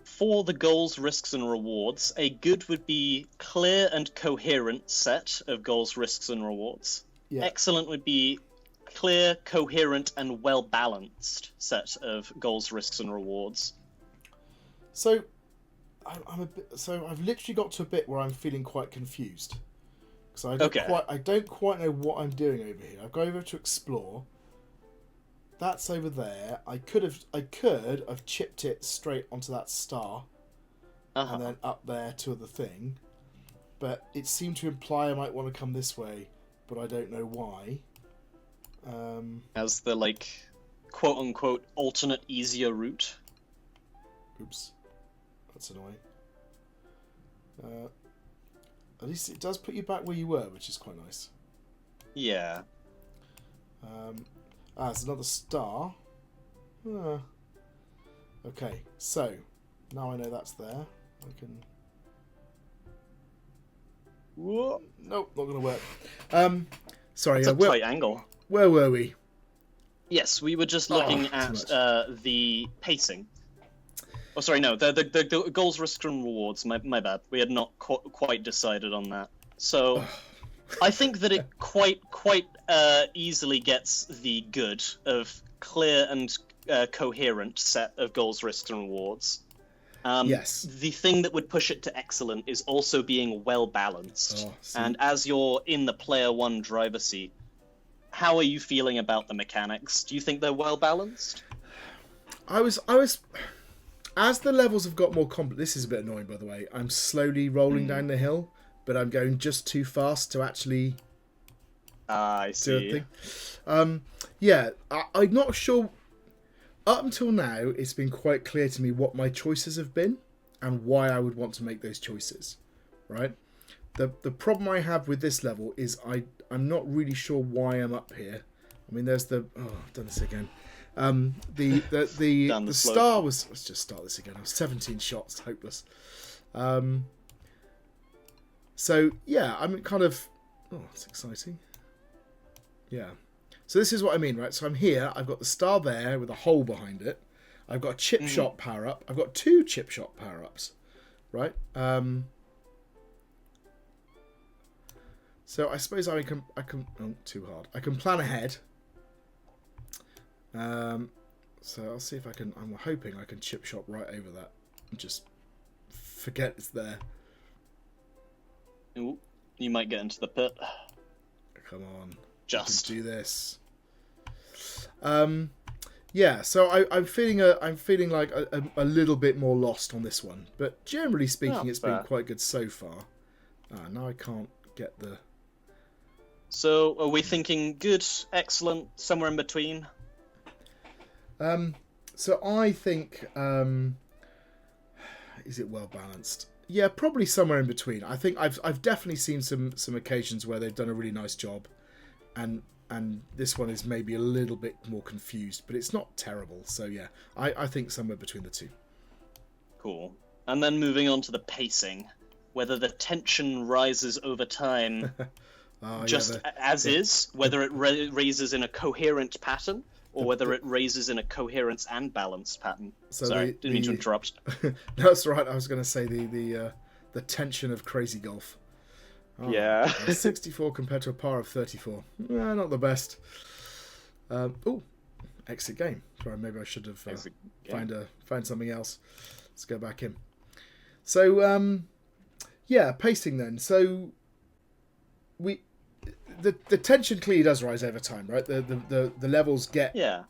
B: for the goals, risks, and rewards, a good would be clear and coherent set of goals, risks, and rewards. Yeah. Excellent would be clear, coherent, and well-balanced set of goals, risks, and rewards.
A: So, I've literally got to a bit where I'm feeling quite confused. Because I don't quite know what I'm doing over here. I've got over to explore. That's over there. I could have chipped it straight onto that star, and then up there to the thing. But it seemed to imply I might want to come this way, but I don't know why.
B: As the like, quote unquote, alternate easier route.
A: Oops, that's annoying. At least it does put you back where you were, which is quite nice.
B: Yeah.
A: It's another star. Okay, so now I know that's there. I can. Whoa. Nope, not going to work. Sorry,
B: it's a tight angle.
A: Where were we?
B: Yes, we were just looking at the pacing. Oh, sorry, no, the goals, risks, and rewards. My bad. We had not quite decided on that. So. I think that it quite easily gets the good of clear and coherent set of goals, risks, and rewards.
A: Yes.
B: The thing that would push it to excellent is also being well balanced. And as you're in the player one driver seat, how are you feeling about the mechanics? Do you think they're well balanced?
A: I was. As the levels have got more complex. This is a bit annoying, by the way. I'm slowly rolling down the hill. But I'm going just too fast to actually
B: I see.
A: I'm not sure. Up until now, it's been quite clear to me what my choices have been and why I would want to make those choices. Right? The problem I have with this level is I'm not really sure why I'm up here. I mean, there's the... Oh, I've done this again. The star was... Let's just start this again. I was 17 shots. Hopeless. So, yeah, I'm kind of... Oh, that's exciting. Yeah. So this is what I mean, right? So I'm here. I've got the star there with a hole behind it. I've got a chip shot power-up. I've got 2 chip shot power-ups, right? So I suppose I can... Oh, too hard. I can plan ahead. So I'll see if I can... I'm hoping I can chip shot right over that and just forget it's there.
B: Ooh, you might get into the pit.
A: Come on.
B: Just
A: do this. Yeah, so I'm feeling like a little bit more lost on this one, but generally speaking, it's been quite good so far. Now I can't get the...
B: So, are we thinking good, excellent, somewhere in between?
A: So I think... is it well balanced? Yeah, probably somewhere in between. I think I've definitely seen some occasions where they've done a really nice job, and this one is maybe a little bit more confused, but it's not terrible. So yeah, I think somewhere between the two.
B: Cool. And then moving on to the pacing, whether the tension rises over time, whether it raises in a coherent pattern, or whether it raises in a coherence and balanced pattern. So sorry, didn't mean to interrupt.
A: That's right. I was going to say the tension of Crazy Golf. Oh,
B: yeah.
A: 64 compared to a par of 34. Not the best. Exit game. Sorry, maybe I should have found something else. Let's go back in. So yeah, pacing then. So the tension clearly does rise over time, right? The levels get can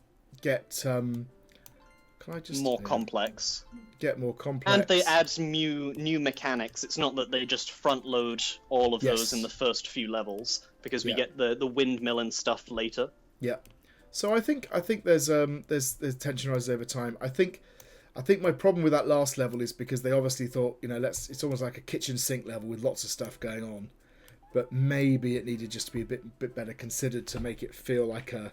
A: I just
B: more complex.
A: Get more complex.
B: And they add new mechanics. It's not that they just front load all of those in the first few levels, because we get the windmill and stuff later.
A: Yeah. So I think there's tension rises over time. I think my problem with that last level is because they obviously thought, it's almost like a kitchen sink level with lots of stuff going on. But maybe it needed just to be a bit better considered to make it feel like a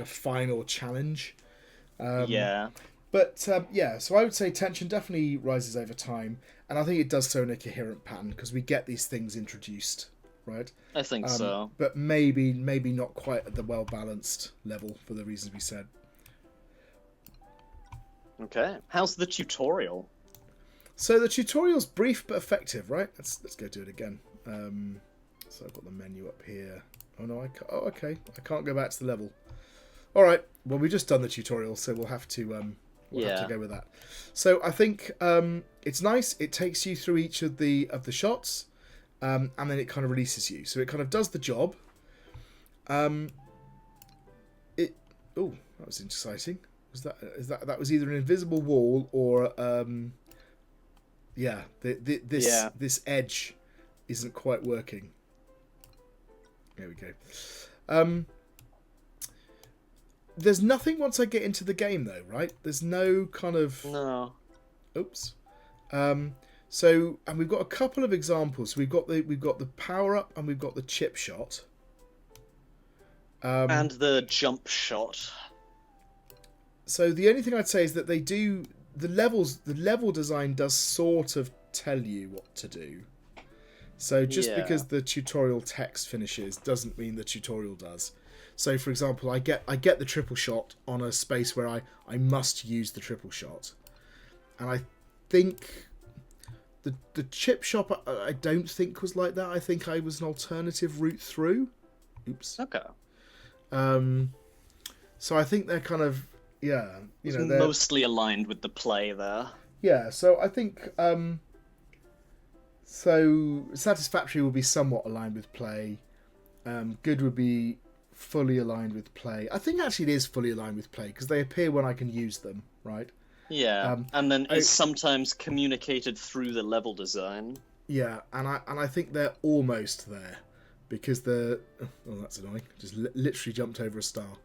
A: final challenge. But so I would say tension definitely rises over time, and I think it does so in a coherent pattern because we get these things introduced, right?
B: I think so.
A: But maybe not quite at the well-balanced level for the reasons we said.
B: Okay. How's the tutorial?
A: So the tutorial's brief but effective, right? Let's go do it again. So I've got the menu up here. Oh no, okay. I can't go back to the level. All right. Well, we've just done the tutorial, so we'll have to have to go with that. So I think it's nice. It takes you through each of the shots, and then it kind of releases you. So it kind of does the job. That was exciting. That was either an invisible wall or this edge isn't quite working. There we go. There's nothing once I get into the game though, right? There's no kind of...
B: No.
A: Oops. So, and we've got a couple of examples. We've got the power up and we've got the chip shot.
B: And the jump shot.
A: So the only thing I'd say is that they do the level design does sort of tell you what to do. So just because the tutorial text finishes doesn't mean the tutorial does. So, for example, I get the triple shot on a space where I must use the triple shot. And I think the chip shop, I don't think was like that. I think I was an alternative route through. Oops.
B: Okay.
A: So I think they're kind of, they're
B: mostly aligned with the play there.
A: Yeah, so I think... So, satisfactory would be somewhat aligned with play. Good would be fully aligned with play. I think actually it is fully aligned with play because they appear when I can use them, right?
B: Yeah, and then it's sometimes communicated through the level design.
A: Yeah, and I think they're almost there because they're... Oh, that's annoying. Just literally jumped over a star.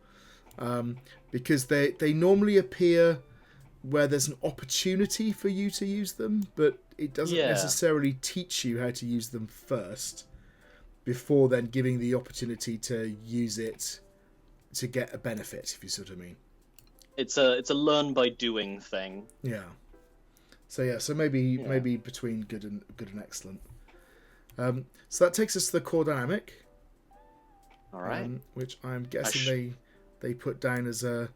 A: Because they normally appear where there's an opportunity for you to use them, but it doesn't necessarily teach you how to use them first before then giving the opportunity to use it to get a benefit, if you see what I mean. It's
B: a learn by doing thing.
A: Yeah. So maybe between good and excellent. So that takes us to the core dynamic.
B: All right.
A: Which I'm guessing they put down as a...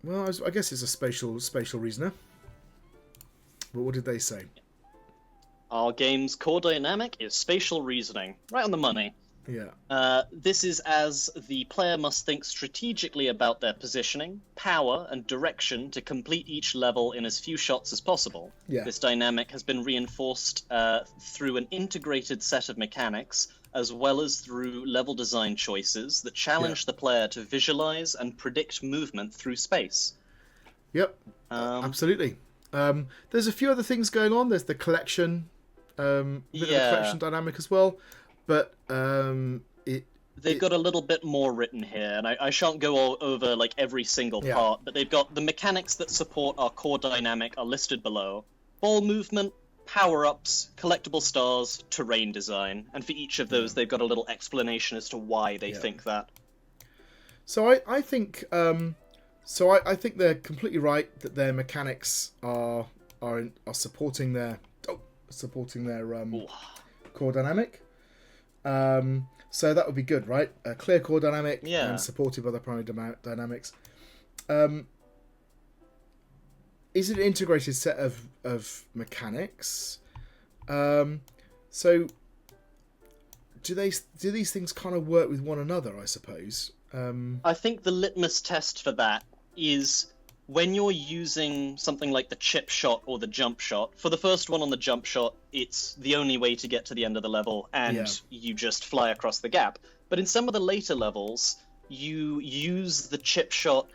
A: Well, I guess it's a spatial reasoner. But what did they say?
B: Our game's core dynamic is spatial reasoning. Right on the money.
A: Yeah.
B: This is as the player must think strategically about their positioning, power, and direction to complete each level in as few shots as possible.
A: Yeah.
B: This dynamic has been reinforced through an integrated set of mechanics, as well as through level design choices that challenge the player to visualize and predict movement through space.
A: Yep, absolutely. There's a few other things going on. There's the collection, bit of the collection dynamic as well, but
B: they've got a little bit more written here, and I shan't go over like every single part, but they've got the mechanics that support our core dynamic are listed below: ball movement, power-ups, collectible stars, terrain design, and for each of those they've got a little explanation as to why they think that.
A: So I think I think they're completely right that their mechanics are supporting their core dynamic. So that would be good, right? A clear core dynamic and supported by the primary dynamics. Is it an integrated set of mechanics? So do these things kind of work with one another, I suppose?
B: I think the litmus test for that is when you're using something like the chip shot or the jump shot, for the first one on the jump shot, it's the only way to get to the end of the level, and you just fly across the gap. But in some of the later levels, you use the chip shot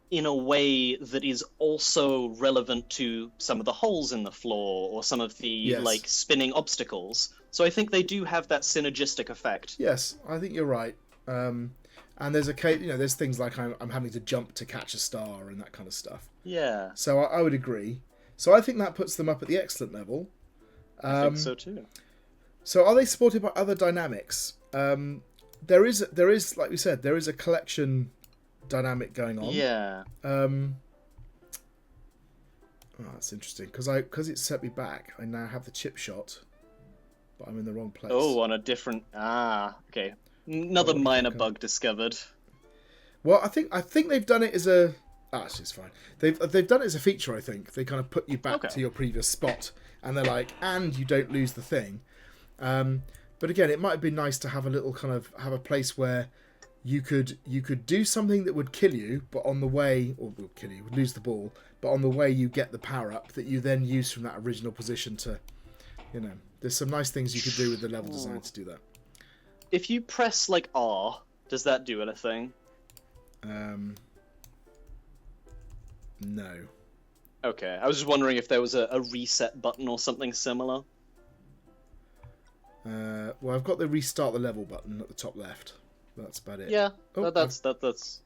B: in a way that is also relevant to some of the holes in the floor or some of the like spinning obstacles. So I think they do have that synergistic effect.
A: Yes, I think you're right. And there's there's things like I'm having to jump to catch a star and that kind of stuff.
B: Yeah.
A: So I would agree. So I think that puts them up at the excellent level.
B: I think so too.
A: So are they supported by other dynamics? There is, like we said, there is a collection dynamic going on.
B: Yeah.
A: Oh, that's interesting because it set me back. I now have the chip shot, but I'm in the wrong place.
B: Oh, on a different. Okay. Another minor bug discovered.
A: Well, I think they've done it as a. Actually, it's fine. They've done it as a feature. I think they kind of put you back to your previous spot, and they're like, and you don't lose the thing. But again, it might have been nice to have a little kind of have a place where you could do something that would kill you, but on the way, or would kill you, would lose the ball, but on the way you get the power up that you then use from that original position to, there's some nice things you could do with the level design to do that.
B: If you press like R, does that do anything?
A: No.
B: Okay, I was just wondering if there was a reset button or something similar.
A: Well, I've got the restart the level button at the top left. That's about it.
B: Yeah, that's.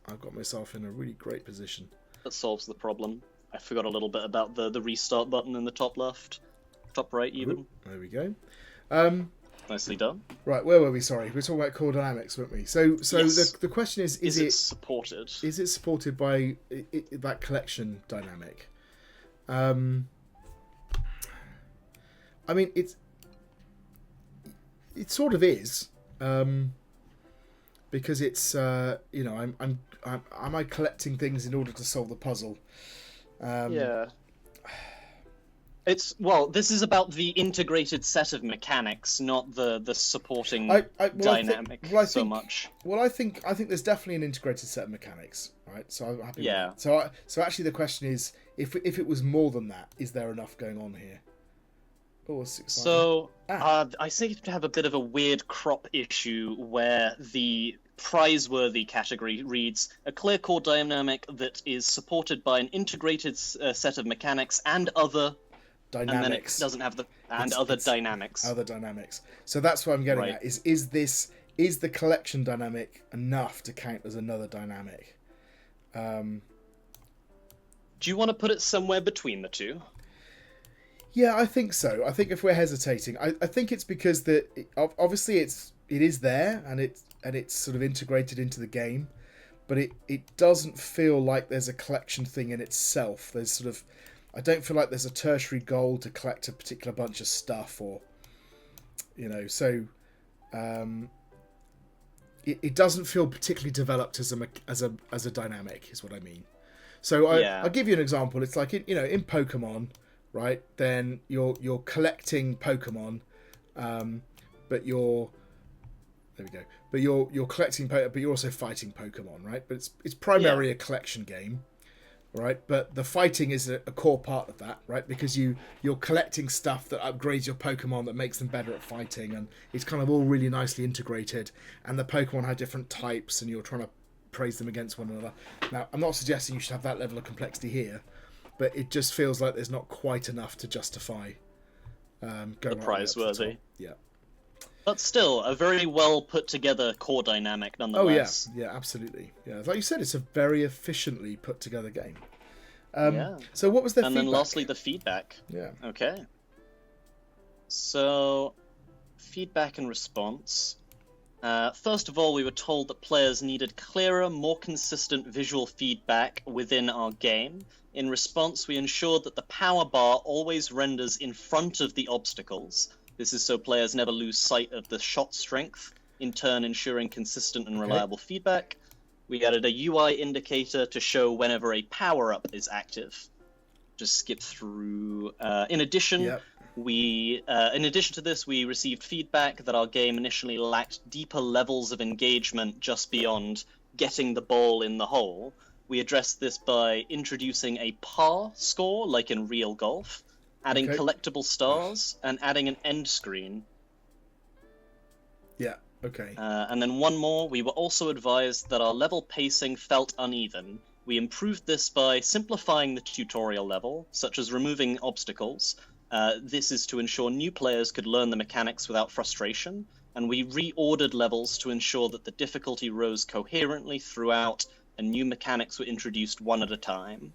A: I've got myself in a really great position.
B: That solves the problem. I forgot a little bit about the restart button in the top left, top right even.
A: Ooh, there we go.
B: Nicely done.
A: Right, where were we? Sorry, we were talking about core dynamics, weren't we? So yes. the question is it
B: supported?
A: Is it supported by that collection dynamic? I mean, it sort of is, because it's am I collecting things in order to solve the puzzle?
B: Yeah. This is about the integrated set of mechanics, not the supporting dynamic so much.
A: Well, I think there's definitely an integrated set of mechanics, right? So I'm happy with that. So actually the question is, if it was more than that, is there enough going on here? Oh,
B: I seem to have a bit of a weird crop issue where the prizeworthy category reads a clear core dynamic that is supported by an integrated set of mechanics and other dynamics. And then it doesn't have other dynamics.
A: Other dynamics. So that's what I'm getting at. Is the collection dynamic enough to count as another dynamic?
B: Do you want to put it somewhere between the two?
A: Yeah, I think so. I think if we're hesitating, I think it's because obviously it is there and it's sort of integrated into the game, but it doesn't feel like there's a collection thing in itself. There's sort of, I don't feel like there's a tertiary goal to collect a particular bunch of stuff, or so it doesn't feel particularly developed as a dynamic, is what I mean. So I'll give you an example. It's like in Pokemon. Right, then you're collecting Pokemon, but you're collecting, but you're also fighting Pokemon, right? But it's primarily a collection game, right? But the fighting is a core part of that, right? Because you're collecting stuff that upgrades your Pokemon, that makes them better at fighting, and it's kind of all really nicely integrated. And the Pokemon have different types, and you're trying to praise them against one another. Now, I'm not suggesting you should have that level of complexity here. But it just feels like there's not quite enough to justify going
B: the prizeworthy.
A: Yeah.
B: But still, a very well put together core dynamic nonetheless.
A: Oh yeah, absolutely. Yeah, like you said, it's a very efficiently put together game. So what was the feedback?
B: And then lastly, the feedback.
A: Yeah.
B: Okay. So, feedback and response. First of all, we were told that players needed clearer, more consistent visual feedback within our game. In response, we ensured that the power bar always renders in front of the obstacles. This is so players never lose sight of the shot strength, in turn ensuring consistent and reliable feedback. We added a UI indicator to show whenever a power-up is active. Just skip through. In addition to this, we received feedback that our game initially lacked deeper levels of engagement just beyond getting the ball in the hole. We address this by introducing a par score, like in real golf, adding collectible stars, and adding an end screen.
A: Yeah, okay.
B: And then one more, we were also advised that our level pacing felt uneven. We improved this by simplifying the tutorial level, such as removing obstacles. This is to ensure new players could learn the mechanics without frustration, and we reordered levels to ensure that the difficulty rose coherently throughout, and new mechanics were introduced one at a time.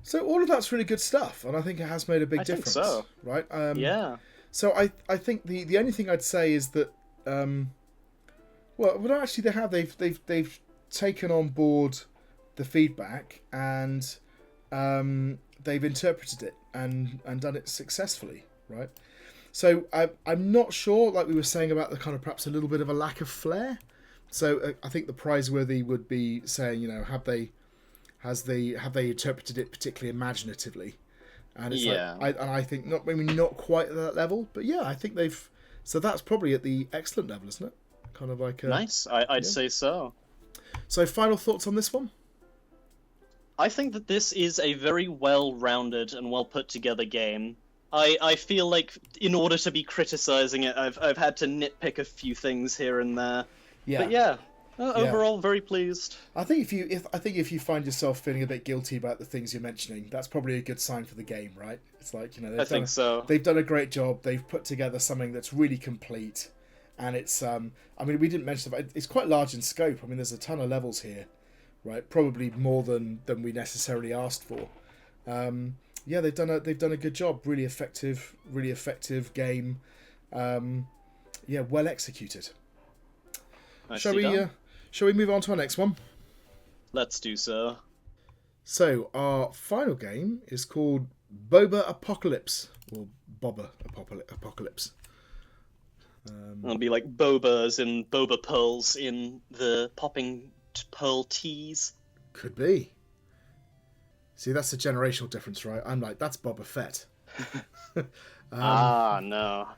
A: So all of that's really good stuff, and I think it has made a big difference.
B: I think so.
A: Right?
B: Yeah.
A: So I think the only thing I'd say is that well, actually they have they've taken on board the feedback, and they've interpreted it and done it successfully, right? So I'm not sure, like we were saying about the kind of perhaps a little bit of a lack of flair. So I think the prizeworthy would be saying, you know, have they interpreted it particularly imaginatively? And it's I think not quite at that level, but yeah, I think they've. So that's probably at the excellent level, isn't it? Kind of like
B: nice. I'd say so.
A: So final thoughts on this one?
B: I think that this is a very well-rounded and well-put-together game. I feel like in order to be criticizing it, I've had to nitpick a few things here and there. Yeah. But yeah, overall, very pleased.
A: I think if you find yourself feeling a bit guilty about the things you're mentioning, that's probably a good sign for the game, right? It's like, you know, they've done a great job. They've put together something that's really complete, and it's I mean, we didn't mention it, it's quite large in scope. I mean, there's a ton of levels here, right? Probably more than we necessarily asked for. Yeah, they've done a good job. Really effective game. Yeah, well executed. Shall we move on to our next one?
B: Let's do so.
A: So our final game is called Boba Apocalypse, or Boba Apocalypse.
B: It'll be like Bobas and Boba pearls in the popping pearl teas.
A: Could be. See, that's the generational difference, right? I'm like, that's Boba Fett.
B: No.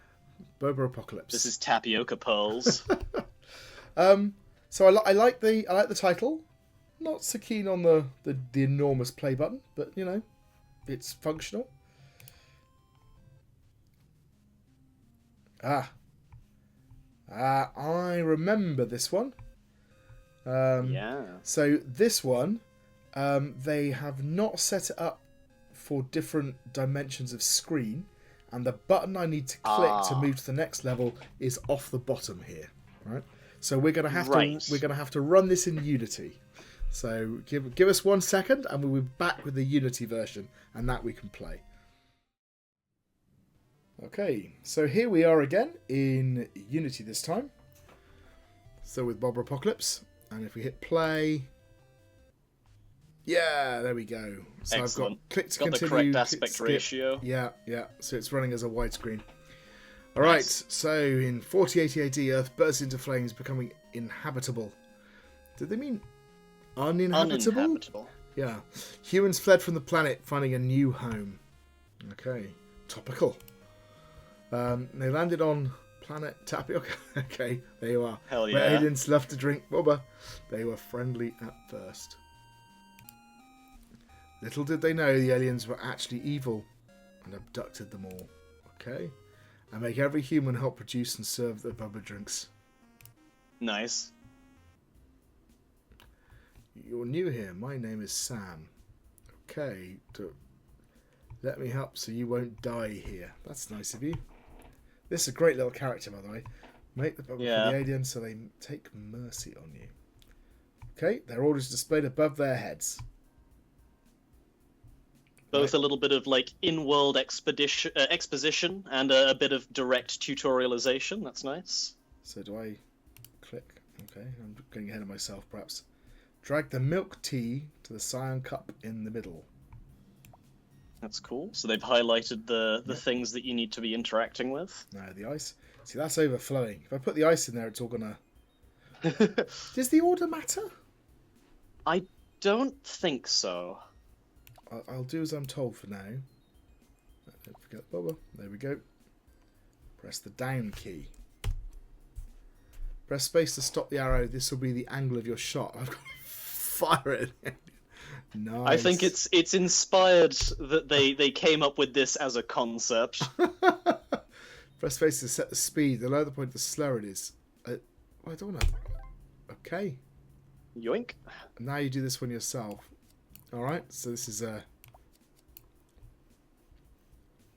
A: Boba Apocalypse.
B: This is tapioca pearls.
A: So I like the title. Not so keen on the enormous play button, but you know, it's functional. I remember this one.
B: Yeah.
A: So this one, they have not set it up for different dimensions of screen, and the button I need to click to move to the next level is off the bottom here, right? So we're gonna have to run this in Unity. So give us 1 second, and we'll be back with the Unity version, and that we can play. Okay, so here we are again in Unity this time. So with Boba Apocalypse, and if we hit play, yeah, there we go. So
B: excellent.
A: I've got click to
B: got
A: continue,
B: the correct aspect ratio.
A: Yeah. So it's running as a widescreen. All right, so in 4080 AD, Earth bursts into flames, becoming inhabitable. Did they mean uninhabitable?
B: Uninhabitable.
A: Yeah. Humans fled from the planet, finding a new home. Okay. Topical. They landed on planet Tapioca. Okay, there you are.
B: Hell yeah.
A: Where aliens love to drink boba. They were friendly at first. Little did they know the aliens were actually evil and abducted them all. Okay. And make every human help produce and serve the boba drinks.
B: Nice.
A: You're new here. My name is Sam. Okay. Let me help so you won't die here. That's nice of you. This is a great little character, by the way. Make the boba for the aliens so they take mercy on you. Okay. Their orders displayed above their heads.
B: Both a little bit of like in-world exposition and a bit of direct tutorialization. That's nice.
A: So do I click? Okay, I'm getting ahead of myself perhaps. Drag the milk tea to the cyan cup in the middle.
B: That's cool. So they've highlighted the things that you need to be interacting with.
A: No, the ice. See, that's overflowing. If I put the ice in there, it's all gonna... Does the order matter?
B: I don't think so.
A: I'll do as I'm told for now. Don't forget Boba. There we go. Press the down key. Press space to stop the arrow. This will be the angle of your shot. I've got fire it. Nice.
B: I think it's inspired that they came up with this as a concept.
A: Press space to set the speed. The lower the point, the slower it is. I don't want to. Okay.
B: Yoink.
A: Now you do this one yourself. All right. So this is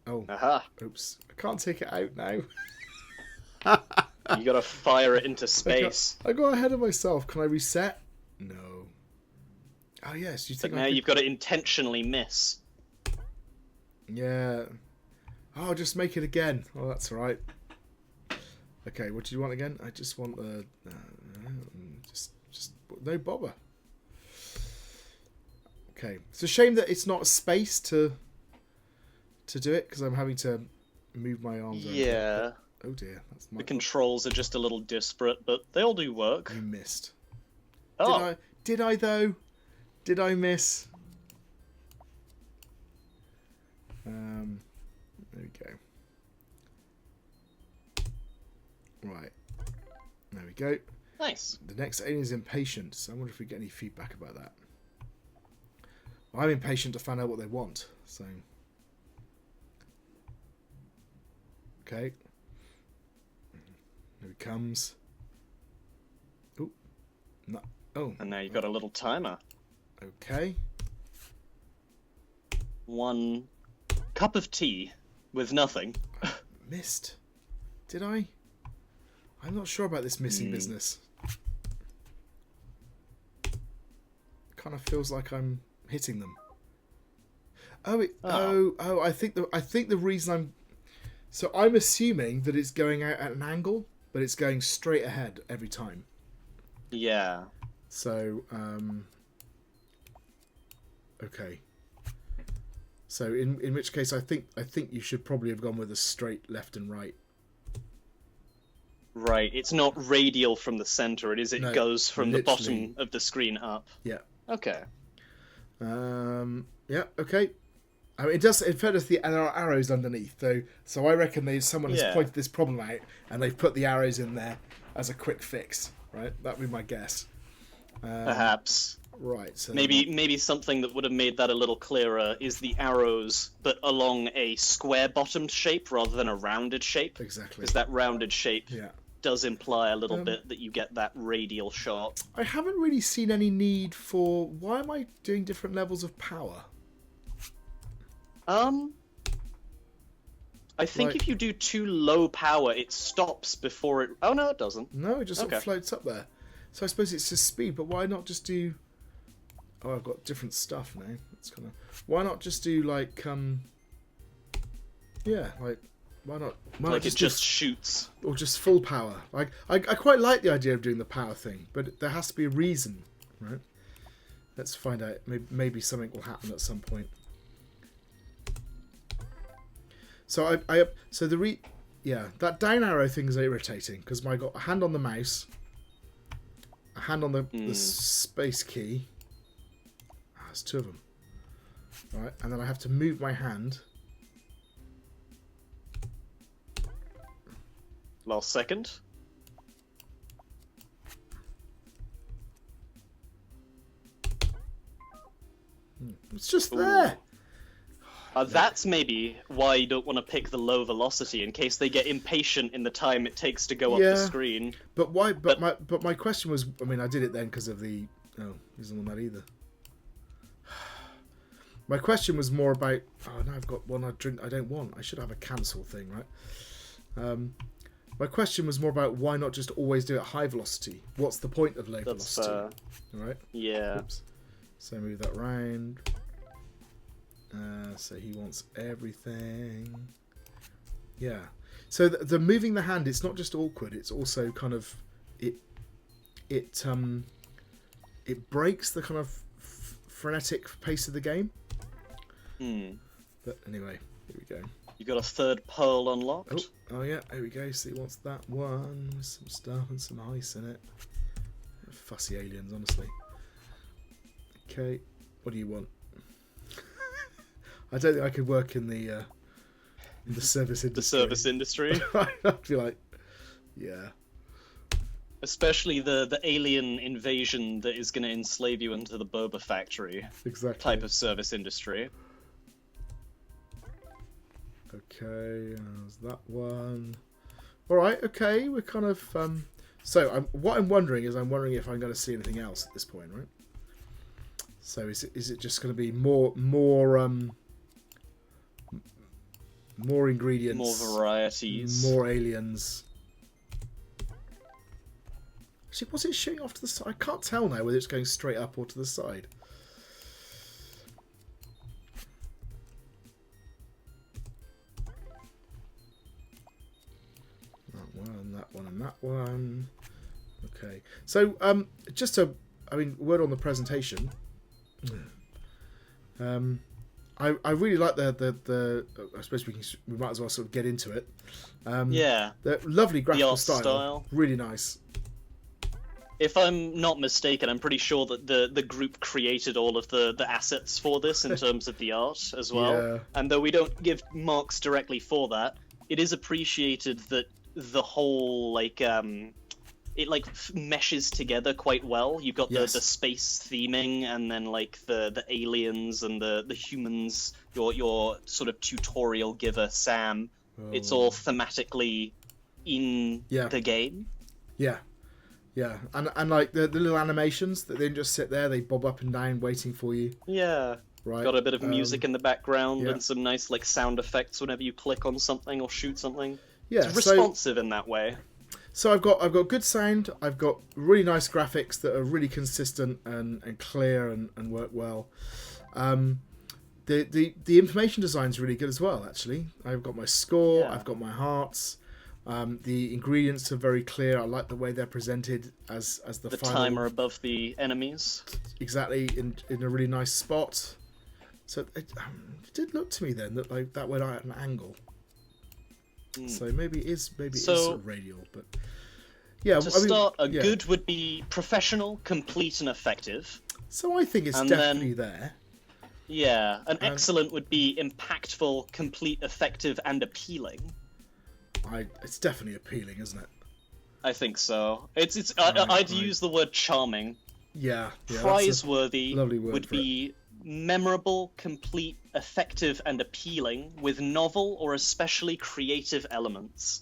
A: Oh.
B: Aha.
A: Oops. I can't take it out now.
B: You gotta fire it into space.
A: I got ahead of myself. Can I reset? No. Oh yes. You think
B: But now you've got to intentionally miss.
A: Yeah. Oh, just make it again. Oh, that's all right. Okay, what do you want again? I just want the just no bother. Okay, it's a shame that it's not a space to do it because I'm having to move my arms.
B: Yeah.
A: Oh dear, that's my.
B: The controls are just a little disparate, but they all do work.
A: You missed.
B: Oh.
A: Did I though? Did I miss? There we go. Right. There we go.
B: Nice.
A: The next alien is impatient, so I wonder if we get any feedback about that. Well, I'm impatient to find out what they want, so... Okay. Here it comes. Oh. No. Oh.
B: And now you've got a little timer.
A: Okay.
B: 1 cup of tea with nothing.
A: Missed. Did I? I'm not sure about this missing business. Kind of feels like I'm hitting them. I think the reason I'm assuming that it's going out at an angle, but it's going straight ahead every time.
B: Yeah.
A: So okay. So in which case I think you should probably have gone with a straight left and right.
B: Right, it's not radial from the center, it goes from the
A: literally.
B: bottom of the screen up.
A: Yeah.
B: Okay.
A: Yeah, okay. I mean, in fairness, there are arrows underneath, though, so I reckon someone has pointed this problem out, and they've put the arrows in there as a quick fix, right? That'd be my guess.
B: Perhaps.
A: Right, so...
B: Maybe something that would have made that a little clearer is the arrows, but along a square-bottomed shape rather than a rounded shape.
A: Exactly.
B: Because that rounded shape does imply a little bit that you get that radial shot.
A: I haven't really seen any need for... Why am I doing different levels of power?
B: I think if you do too low power, it stops before it... Oh, no, it doesn't.
A: No, it just sort of floats up there. So I suppose it's just speed, but why not just do... Oh, I've got different stuff now. It's kind of... Why not just do, like, yeah, like... Why not
B: like it just shoots.
A: Or just full power. Like I quite like the idea of doing the power thing, but there has to be a reason, right? Let's find out. Maybe something will happen at some point. So that down arrow thing is irritating because I got a hand on the mouse, a hand on the space key. There's two of them. All right, and then I have to move my hand.
B: Last second.
A: It's just there.
B: That's maybe why you don't want to pick the low velocity in case they get impatient in the time it takes to go up the screen.
A: But why? But my question was, I mean, I did it then because of the. Oh, he doesn't want that either. My question was more about. Oh, now I've got one I don't want. I should have a cancel thing, right? My question was more about why not just always do it high velocity? What's the point of low velocity? All right.
B: Yeah.
A: Oops. So move that round. So he wants everything. Yeah. So the moving the hand, it's not just awkward. It's also kind of it breaks the kind of frenetic pace of the game. But anyway, here we go.
B: You got a third pearl unlocked.
A: Oh yeah, here we go. So he wants that one with some stuff and some ice in it. Fussy aliens, honestly. Okay, what do you want? I don't think I could work in the service industry.
B: The service industry.
A: I'd be like, yeah.
B: Especially the alien invasion that is going to enslave you into the Boba factory.
A: Exactly.
B: Type of service industry.
A: Okay, there's that one. All right, okay, we're kind of... So what I'm wondering if I'm going to see anything else at this point, right? So is it just going to be more ingredients,
B: more varieties,
A: more aliens? Actually, was it shooting off to the side? I can't tell now whether it's going straight up or to the side. That one, and that one. Okay. So, word on the presentation. I really like the I suppose we might as well sort of get into it. The lovely graphical style. Really nice.
B: If I'm not mistaken, I'm pretty sure that the group created all of the assets for this in terms of the art as well.
A: Yeah.
B: And though we don't give marks directly for that, it is appreciated that the whole it meshes together quite well. You've got the space theming, and then the aliens and the humans. Your sort of tutorial giver Sam. Oh. It's all thematically in the game.
A: Yeah. Yeah, and like the little animations that then just sit there, they bob up and down waiting for you.
B: Yeah. Right. Got a bit of music in the background and some nice sound effects whenever you click on something or shoot something. Yeah, it's responsive in that way.
A: So I've got good sound, I've got really nice graphics that are really consistent and clear and work well. The information design is really good as well, actually. I've got my score, I've got my hearts. The ingredients are very clear. I like the way they're presented as the final...
B: timer above the enemies.
A: Exactly, in a really nice spot. So it did look to me then that that went out at an angle. So maybe it is sort of radial, but yeah.
B: Good would be professional, complete, and effective.
A: So I think it's definitely there.
B: Yeah, an excellent would be impactful, complete, effective, and appealing.
A: It's definitely appealing, isn't it?
B: I think so. I'd use the word charming.
A: Yeah.
B: Prizeworthy would be memorable, complete, effective, and appealing with novel or especially creative elements.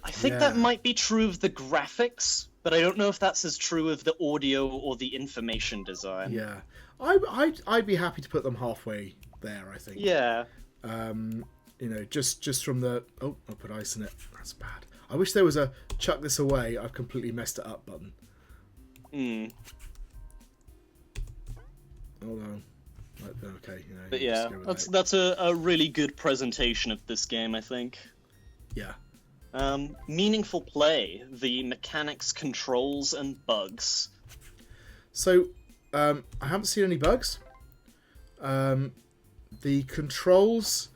B: I think that might be true of the graphics, but I don't know if that's as true of the audio or the information design.
A: Yeah, I'd be happy to put them halfway there, I think.
B: Yeah.
A: Just from the... Oh, I'll put ice in it. That's bad. I wish there was a chuck this away, I've completely messed it up button. Hold on. Okay,
B: But yeah, that's a really good presentation of this game, I think.
A: Yeah.
B: Meaningful play, the mechanics, controls, and bugs.
A: So, I haven't seen any bugs. The controls...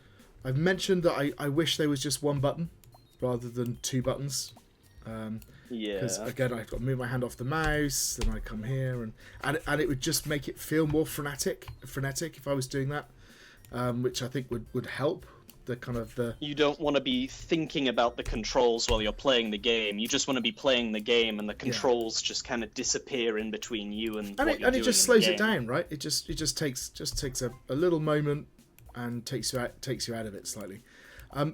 A: I've mentioned that I wish there was just one button rather than two buttons. Because again, I've got to move my hand off the mouse, then I come here, and it would just make it feel more frenetic if I was doing that, which I think would help.
B: You don't want to be thinking about the controls while you're playing the game. You just want to be playing the game, and the controls just kind of disappear in between you and what you're doing.
A: And it just slows it down, right? It just takes a little moment and takes you out of it slightly. But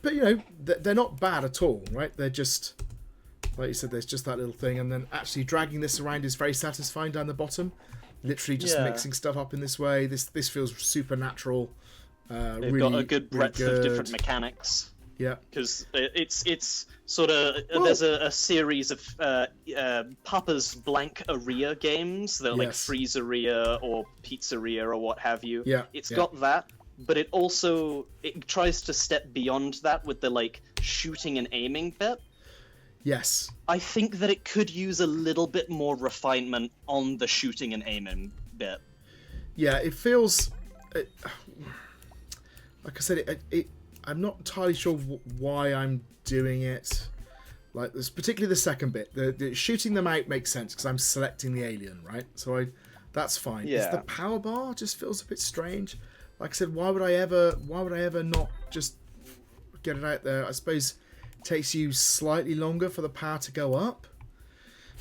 A: they're not bad at all, right? They're just, like you said, there's just that little thing, and then actually dragging this around is very satisfying down the bottom. Literally just mixing stuff up in this way. This feels supernatural.
B: They've got a good breadth of different mechanics.
A: Yeah,
B: because it's sort of there's a series of Papa's Blank Area games. They're like Freezeria or Pizzeria or what have you.
A: Yeah,
B: it's got that, but it tries to step beyond that with the shooting and aiming bit.
A: Yes, I
B: think that it could use a little bit more refinement on the shooting and aiming bit.
A: Yeah, it feels. Like I said, I'm not entirely sure why I'm doing it. Like this, particularly the second bit, the shooting them out makes sense because I'm selecting the alien, right? So that's fine. Yeah. The power bar just feels a bit strange. Like I said, why would I ever not just get it out there? I suppose takes you slightly longer for the power to go up.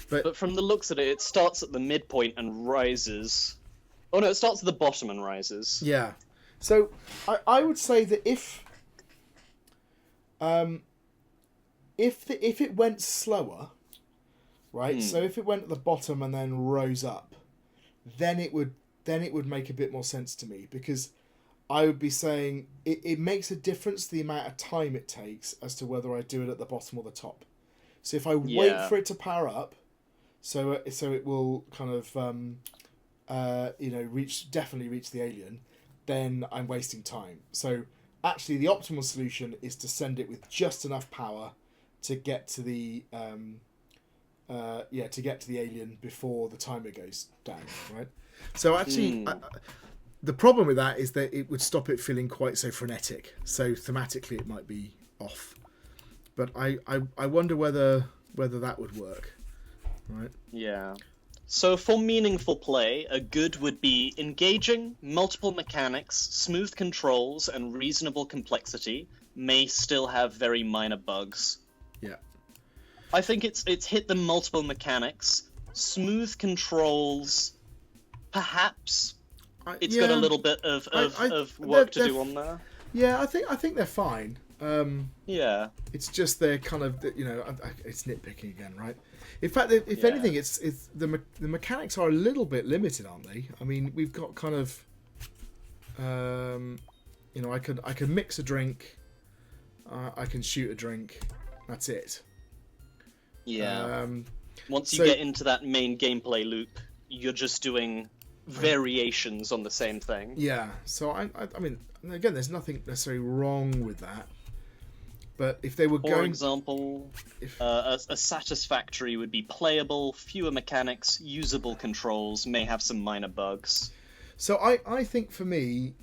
B: But from the looks of it, it starts at the midpoint and rises. Oh no, it starts at the bottom and rises.
A: Yeah. So I would say that if it went slower, right? So if it went at the bottom and then rose up, then it would make a bit more sense to me, because I would be saying it makes a difference the amount of time it takes as to whether I do it at the bottom or the top. So if I wait for it to power up, so it will kind of definitely reach the alien, then I'm wasting time. So actually the optimal solution is to send it with just enough power to get to the alien before the timer goes down, right? So actually the problem with that is that it would stop it feeling quite so frenetic. So thematically it might be off. But I wonder whether that would work. Right.
B: Yeah. So for meaningful play, a good would be engaging, multiple mechanics, smooth controls, and reasonable complexity, may still have very minor bugs.
A: Yeah.
B: I think it's hit the multiple mechanics, smooth controls, perhaps. It's got a little bit of work to do on there.
A: Yeah, I think they're fine.
B: Yeah.
A: It's just they're kind of, it's nitpicking again, right? In fact, if anything, it's the mechanics are a little bit limited, aren't they? I mean, we've got kind of, I can mix a drink, I can shoot a drink, that's it.
B: Yeah. Once you get into that main gameplay loop, you're just doing variations on the same thing.
A: Yeah. So I mean, again, there's nothing necessarily wrong with that. But if they were
B: For example, a satisfactory would be playable, fewer mechanics, usable controls, may have some minor bugs.
A: So I think for me,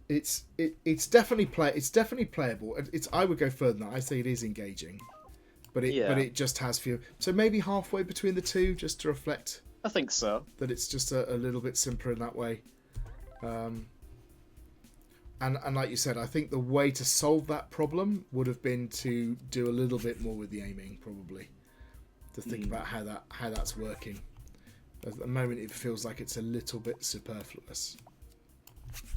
A: it's definitely playable. I would go further than that. I say it is engaging, but it just has few. So maybe halfway between the two, just to reflect.
B: I think so.
A: That it's just a little bit simpler in that way. And like you said, I think the way to solve that problem would have been to do a little bit more with the aiming, probably, to think about how that's working. At the moment, it feels like it's a little bit superfluous.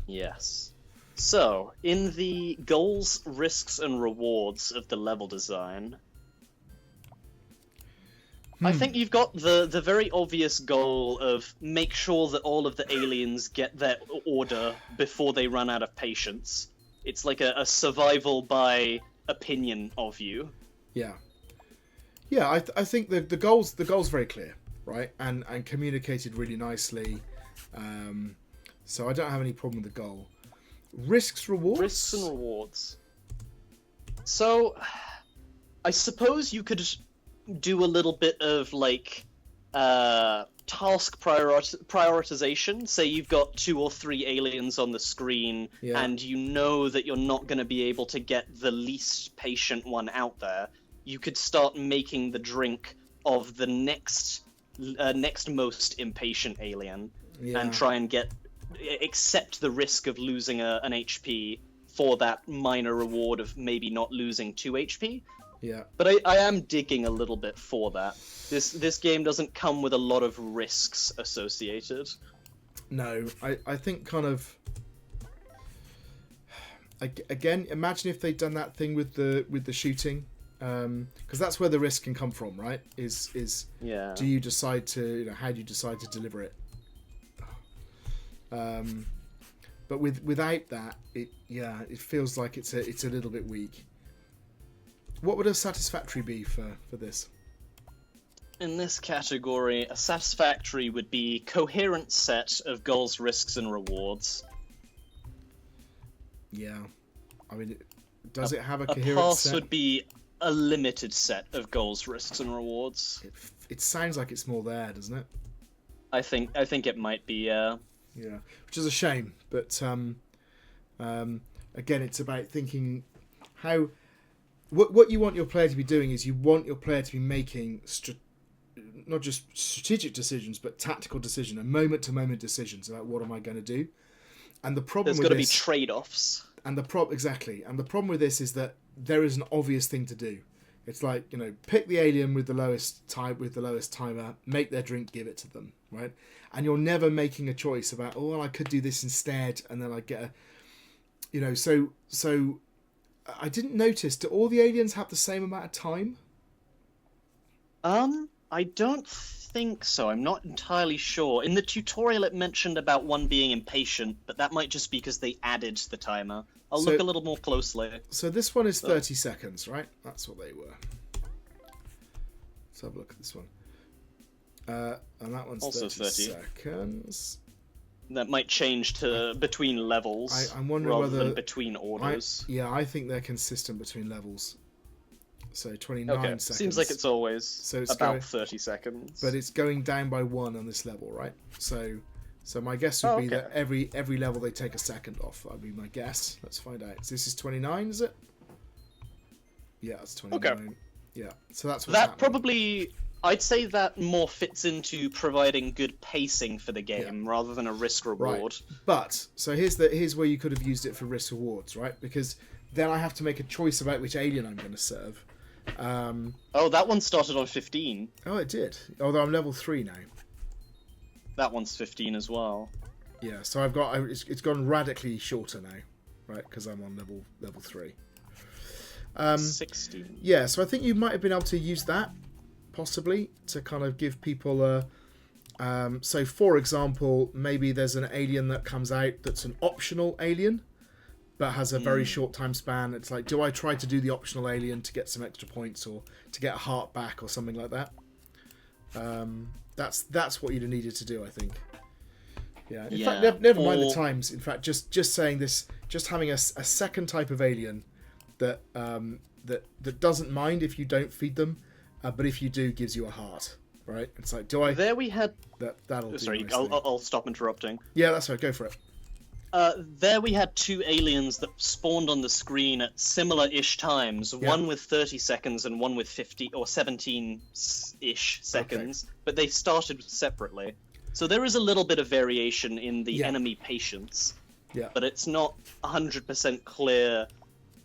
B: Yes. So, in the goals, risks, and rewards of the level design, I think you've got the very obvious goal of make sure that all of the aliens get their order before they run out of patience. It's like a survival by opinion of you.
A: Yeah. Yeah, I think the goal's very clear, right? And communicated really nicely. So I don't have any problem with the goal. Risks, rewards?
B: Risks and rewards. So, I suppose you could do a little bit of task prioritization. Say you've got 2 or 3 aliens on the screen, and you know that you're not going to be able to get the least patient one out there. You could start making the drink of the next most impatient alien, and try and accept the risk of losing an HP for that minor reward of maybe not losing 2 HP.
A: Yeah.
B: But I am digging a little bit for that. This game doesn't come with a lot of risks associated.
A: No, I think kind of... Again, imagine if they'd done that thing with the shooting, because that's where the risk can come from, right? Is do you decide to how do you decide to deliver it? But without that, it feels like it's a little bit weak. What would a satisfactory be for this?
B: In this category, a satisfactory would be coherent set of goals, risks, and rewards.
A: Yeah. I mean, does it have a coherent set?
B: A pass would be a limited set of goals, risks, and rewards.
A: It sounds like it's more there, doesn't it?
B: I think it might be,
A: Yeah, which is a shame. But again, it's about thinking how... What you want your player to be doing is you want your player to be making not just strategic decisions, but tactical decisions and moment-to-moment decisions about what am I going to do. And the problem
B: there's got to be trade-offs.
A: And the problem with this is that there is an obvious thing to do. It's like, pick the alien with the lowest timer, make their drink, give it to them, right? And you're never making a choice about, oh, well, I could do this instead, and then I get a, so I didn't notice. Do all the aliens have the same amount of time?
B: I don't think so. I'm not entirely sure. In the tutorial, it mentioned about one being impatient, but that might just be because they added the timer. I'll look a little more closely.
A: So this one is 30 seconds, right? That's what they were. Let's have a look at this one. And that one's also 30 seconds.
B: That might change to between levels
A: I'm wondering
B: rather than between orders.
A: I think they're consistent between levels. So 29 seconds.
B: Seems like it's always about 30 seconds.
A: But it's going down by 1 on this level, right? So my guess would be that every level they take a second off. That would be my guess. Let's find out. So this is 29, is it? Yeah, it's 29. Okay. Yeah, so that's what's happening.
B: Probably... I'd say that more fits into providing good pacing for the game rather than a risk-reward.
A: Right. But, so here's where you could have used it for risk-rewards, right? Because then I have to make a choice about which alien I'm going to serve.
B: That one started on 15.
A: Oh, it did. Although I'm level 3 now.
B: That one's 15 as well.
A: Yeah, so it's gone radically shorter now, right? Because I'm on level 3.
B: 16.
A: Yeah, so I think you might have been able to use that, possibly, to kind of give people a... so, for example, maybe there's an alien that comes out that's an optional alien, but has a very short time span. It's like, do I try to do the optional alien to get some extra points or to get a heart back or something like that? That's what you'd needed to do, I think. Yeah. In fact, never mind the times. In fact, just saying this, just having a second type of alien that that doesn't mind if you don't feed them, but if you do, gives you a heart. Right? It's like, do I?
B: There we had.
A: That'll.
B: Sorry, I'll stop interrupting.
A: Yeah, that's right. Go for it.
B: There we had 2 aliens that spawned on the screen at similar-ish times, one with 30 seconds and one with 50 or 17-ish seconds, but they started separately. So there is a little bit of variation in the enemy patience, but it's not 100% clear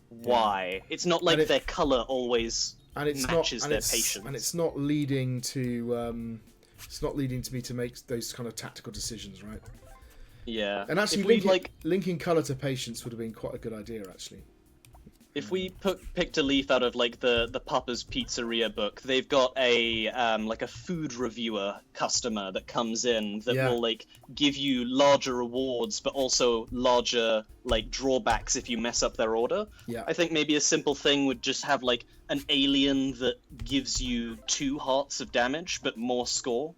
B: why. It's not like their color always matches their patience.
A: And it's not leading to me to make those kind of tactical decisions, right?
B: Yeah.
A: And actually, linking color to patience would have been quite a good idea, actually.
B: If we picked a leaf out of like the Papa's Pizzeria book, they've got a like a food reviewer customer that comes in that will like give you larger rewards, but also larger like drawbacks if you mess up their order.
A: Yeah.
B: I think maybe a simple thing would just have like an alien that gives you 2 hearts of damage, but more score.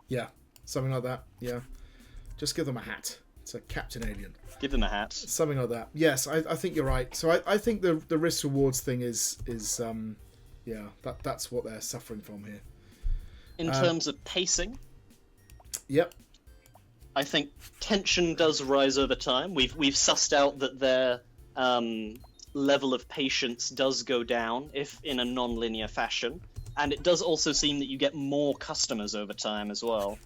A: Yeah, something like that. Yeah. Just give them a hat. It's a Captain Alien.
B: Give them a hat.
A: Something like that. Yes, I think you're right. So I think the risk rewards thing is that's what they're suffering from here.
B: In terms of pacing.
A: Yep.
B: I think tension does rise over time. We've sussed out that their level of patience does go down if in a non-linear fashion, and it does also seem that you get more customers over time as well.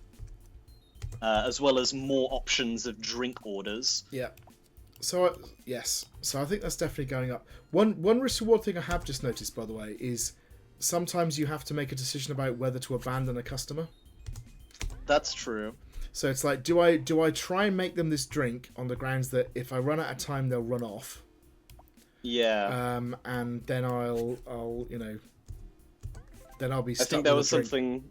B: As well as more options of drink orders.
A: Yeah. So, yes. So I think that's definitely going up. One risk reward thing I have just noticed, by the way, is sometimes you have to make a decision about whether to abandon a customer.
B: That's true.
A: So it's like, do I try and make them this drink on the grounds that if I run out of time, they'll run off?
B: Yeah.
A: And then I'll be stuck.
B: I think that was something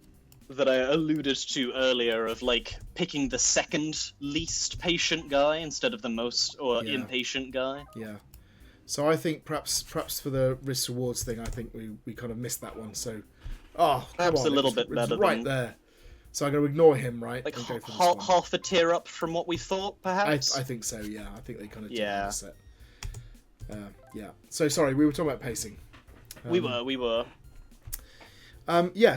B: that I alluded to earlier of like picking the second least patient guy instead of the most impatient guy.
A: Yeah. So I think perhaps for the risk rewards thing, I think we kind of missed that one. So
B: perhaps a little bit better
A: right there. So I'm going to ignore him, right?
B: Like and go for half a tier up from what we thought, perhaps.
A: I think so. Yeah, I think they kind of the set. Yeah. So sorry, we were talking about pacing.
B: We were.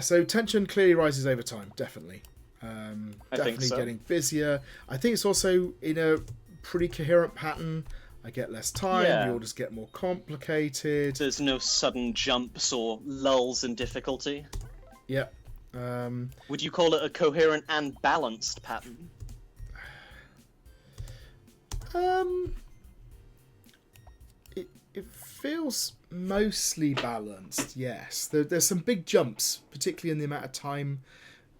A: So tension clearly rises over time, definitely. Definitely getting busier. I think it's also in a pretty coherent pattern. I get less time, the orders get more complicated.
B: There's no sudden jumps or lulls in difficulty.
A: Yep.
B: Would you call it a coherent and balanced pattern?
A: It feels mostly balanced, yes. There's some big jumps, particularly in the amount of time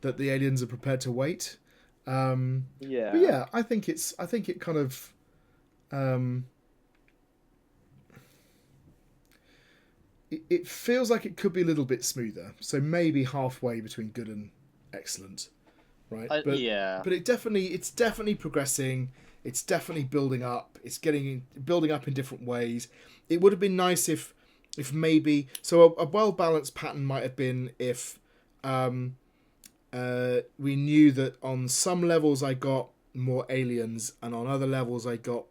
A: that the aliens are prepared to wait. But yeah, I think it kind of it feels like it could be a little bit smoother. So maybe halfway between good and excellent, right? But it's definitely progressing. It's definitely building up. It's building up in different ways. It would have been nice if maybe a well balanced pattern might have been if we knew that on some levels I got more aliens and on other levels I got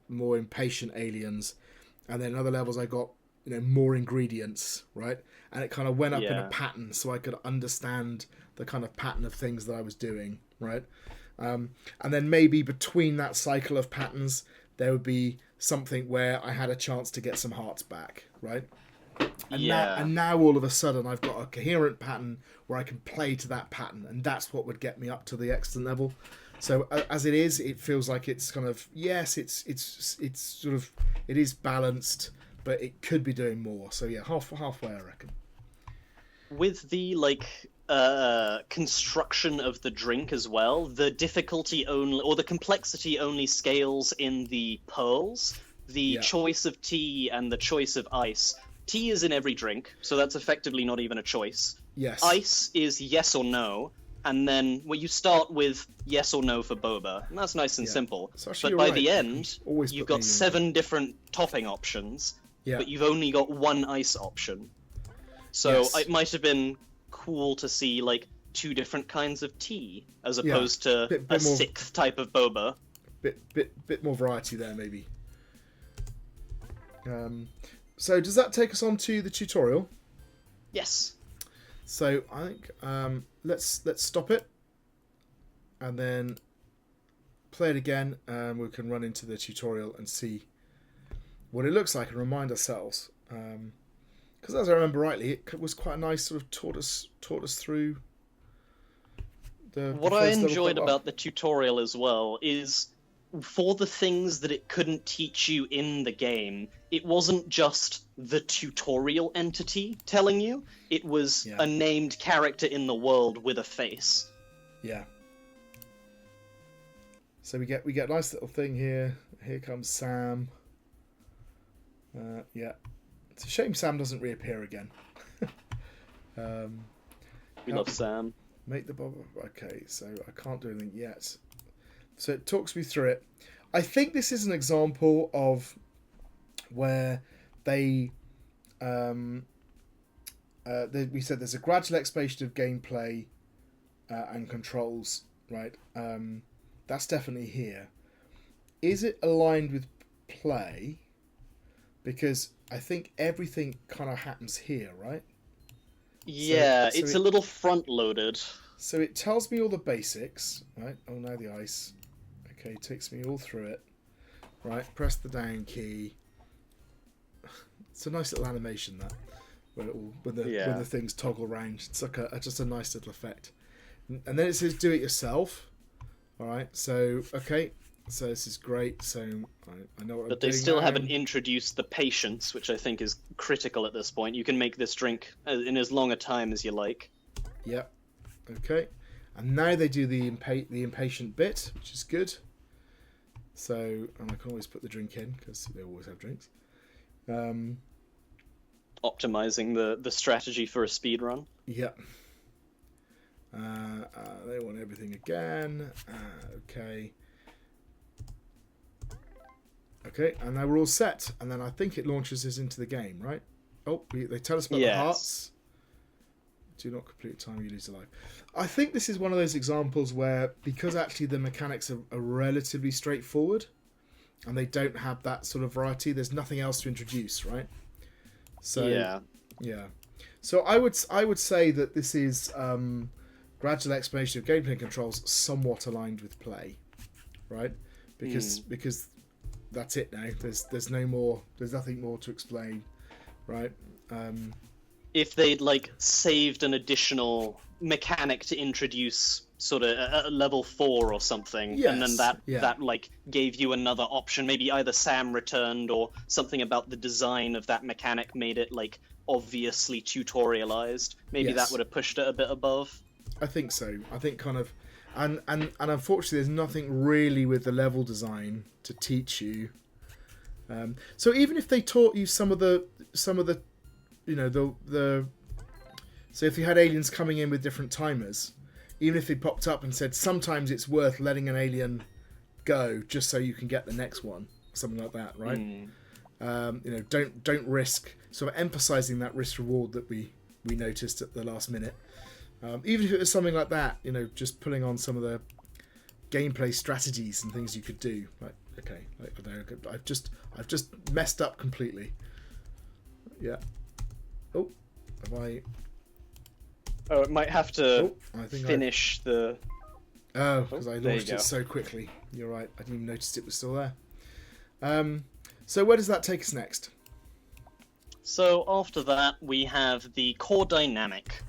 A: more impatient aliens, and then other levels I got more ingredients, right? And it kind of went up in a pattern so I could understand the kind of pattern of things that I was doing, right? And then maybe between that cycle of patterns there would be something where I had a chance to get some hearts back, right? And now all of a sudden I've got a coherent pattern where I can play to that pattern, and that's what would get me up to the excellent level. So as it is, it feels like it's kind of, yes, it's sort of, it is balanced, but it could be doing more. So yeah, halfway I reckon.
B: With the construction of the drink as well, the difficulty only, or the complexity only scales in the pearls, the choice of tea and the choice of ice. Tea is in every drink, so that's effectively not even a choice.
A: Yes.
B: Ice is yes or no, and then you start with yes or no for boba, and that's nice and simple. But by the end, you've got 7 different topping options, but you've only got 1 ice option. So it might have been cool to see 2 different kinds of tea as opposed to bit a more, 6th type of boba.
A: Bit more variety there, maybe. So does that take us on to the tutorial?
B: Yes.
A: So I think let's stop it and then play it again, and we can run into the tutorial and see what it looks like and remind ourselves. Because as I remember rightly, it was quite a nice sort of taught us through the
B: what I enjoyed about the tutorial as well is, for the things that it couldn't teach you in the game, it wasn't just the tutorial entity telling you, it was a named character in the world with a face.
A: Yeah. So we get a nice little thing here. Here comes Sam. It's a shame Sam doesn't reappear again.
B: We love Sam.
A: Make the Boba. Okay, so I can't do anything yet. So it talks me through it. I think this is an example of where we said there's a gradual explanation of gameplay and controls, right? That's definitely here. Is it aligned with play? Because I think everything kind of happens here, right?
B: Yeah, so it's a little front-loaded.
A: So it tells me all the basics, right? Oh, now the ice. Okay, takes me all through it. Right, press the down key. It's a nice little animation, that, when the things toggle around. It's like just a nice little effect. And then it says do it yourself. All right, so okay, so this is great. So I know what I'm doing.
B: But they still haven't introduced the patience, which I think is critical at this point. You can make this drink in as long a time as you like.
A: Yep. Okay, and now they do the impatient bit, which is good. So, and I can always put the drink in because they always have drinks.
B: Optimizing the strategy for a speed run.
A: Yep. They want everything again. Okay. Okay, and now we're all set. And then I think it launches us into the game, right? Oh, they tell us about the hearts. Do not complete time, you lose a life. I think this is one of those examples where, because actually the mechanics are relatively straightforward and they don't have that sort of variety, there's nothing else to introduce, right? So yeah. So I would say that this is gradual explanation of gameplay controls somewhat aligned with play, right? Because that's it now. There's no more. There's nothing more to explain, right?
B: If they'd saved an additional mechanic to introduce sort of at level 4 or something,
A: Yes,
B: and then that like gave you another option. Maybe either Sam returned or something about the design of that mechanic made it like obviously tutorialized. Maybe that would have pushed it a bit above.
A: I think so. I think kind of, and unfortunately, there's nothing really with the level design to teach you. So even if they taught you some of the you know, the so if you had aliens coming in with different timers, even if they popped up and said sometimes it's worth letting an alien go just so you can get the next one, something like that, right? You know, don't risk, sort of emphasizing that risk reward that we noticed at the last minute. Even if it was something like that, you know, just pulling on some of the gameplay strategies and things you could do. Like, okay, like, I don't know, I've just messed up completely. Yeah. Oh, have I?
B: Oh, it might have to finish the...
A: Oh, because I launched it so quickly. You're right. I didn't even notice it was still there. So where does that take us next?
B: So after that, we have the core dynamic.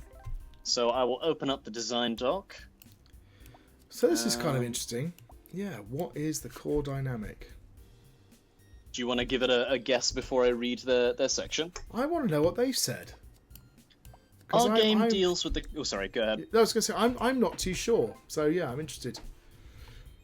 B: So I will open up the design doc.
A: So this is kind of interesting. Yeah, what is the core dynamic?
B: Do you want to give it a guess before I read their section?
A: I want to know what they've said.
B: Our game deals with the... Oh, sorry, go ahead.
A: I was going to say, I'm not too sure. So, yeah, I'm interested.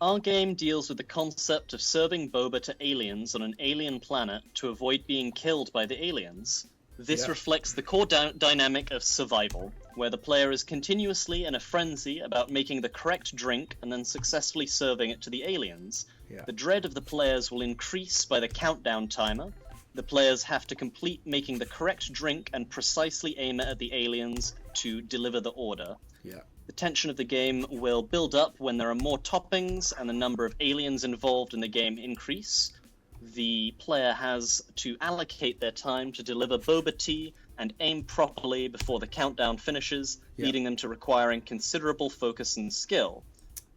B: Our game deals with the concept of serving boba to aliens on an alien planet to avoid being killed by the aliens. This reflects the core dynamic of survival, where the player is continuously in a frenzy about making the correct drink and then successfully serving it to the aliens.
A: Yeah.
B: The dread of the players will increase by the countdown timer. The players have to complete making the correct drink and precisely aim it at the aliens to deliver the order.
A: Yeah.
B: The tension of the game will build up when there are more toppings and the number of aliens involved in the game increase. The player has to allocate their time to deliver boba tea and aim properly before the countdown finishes, leading them to requiring considerable focus and skill.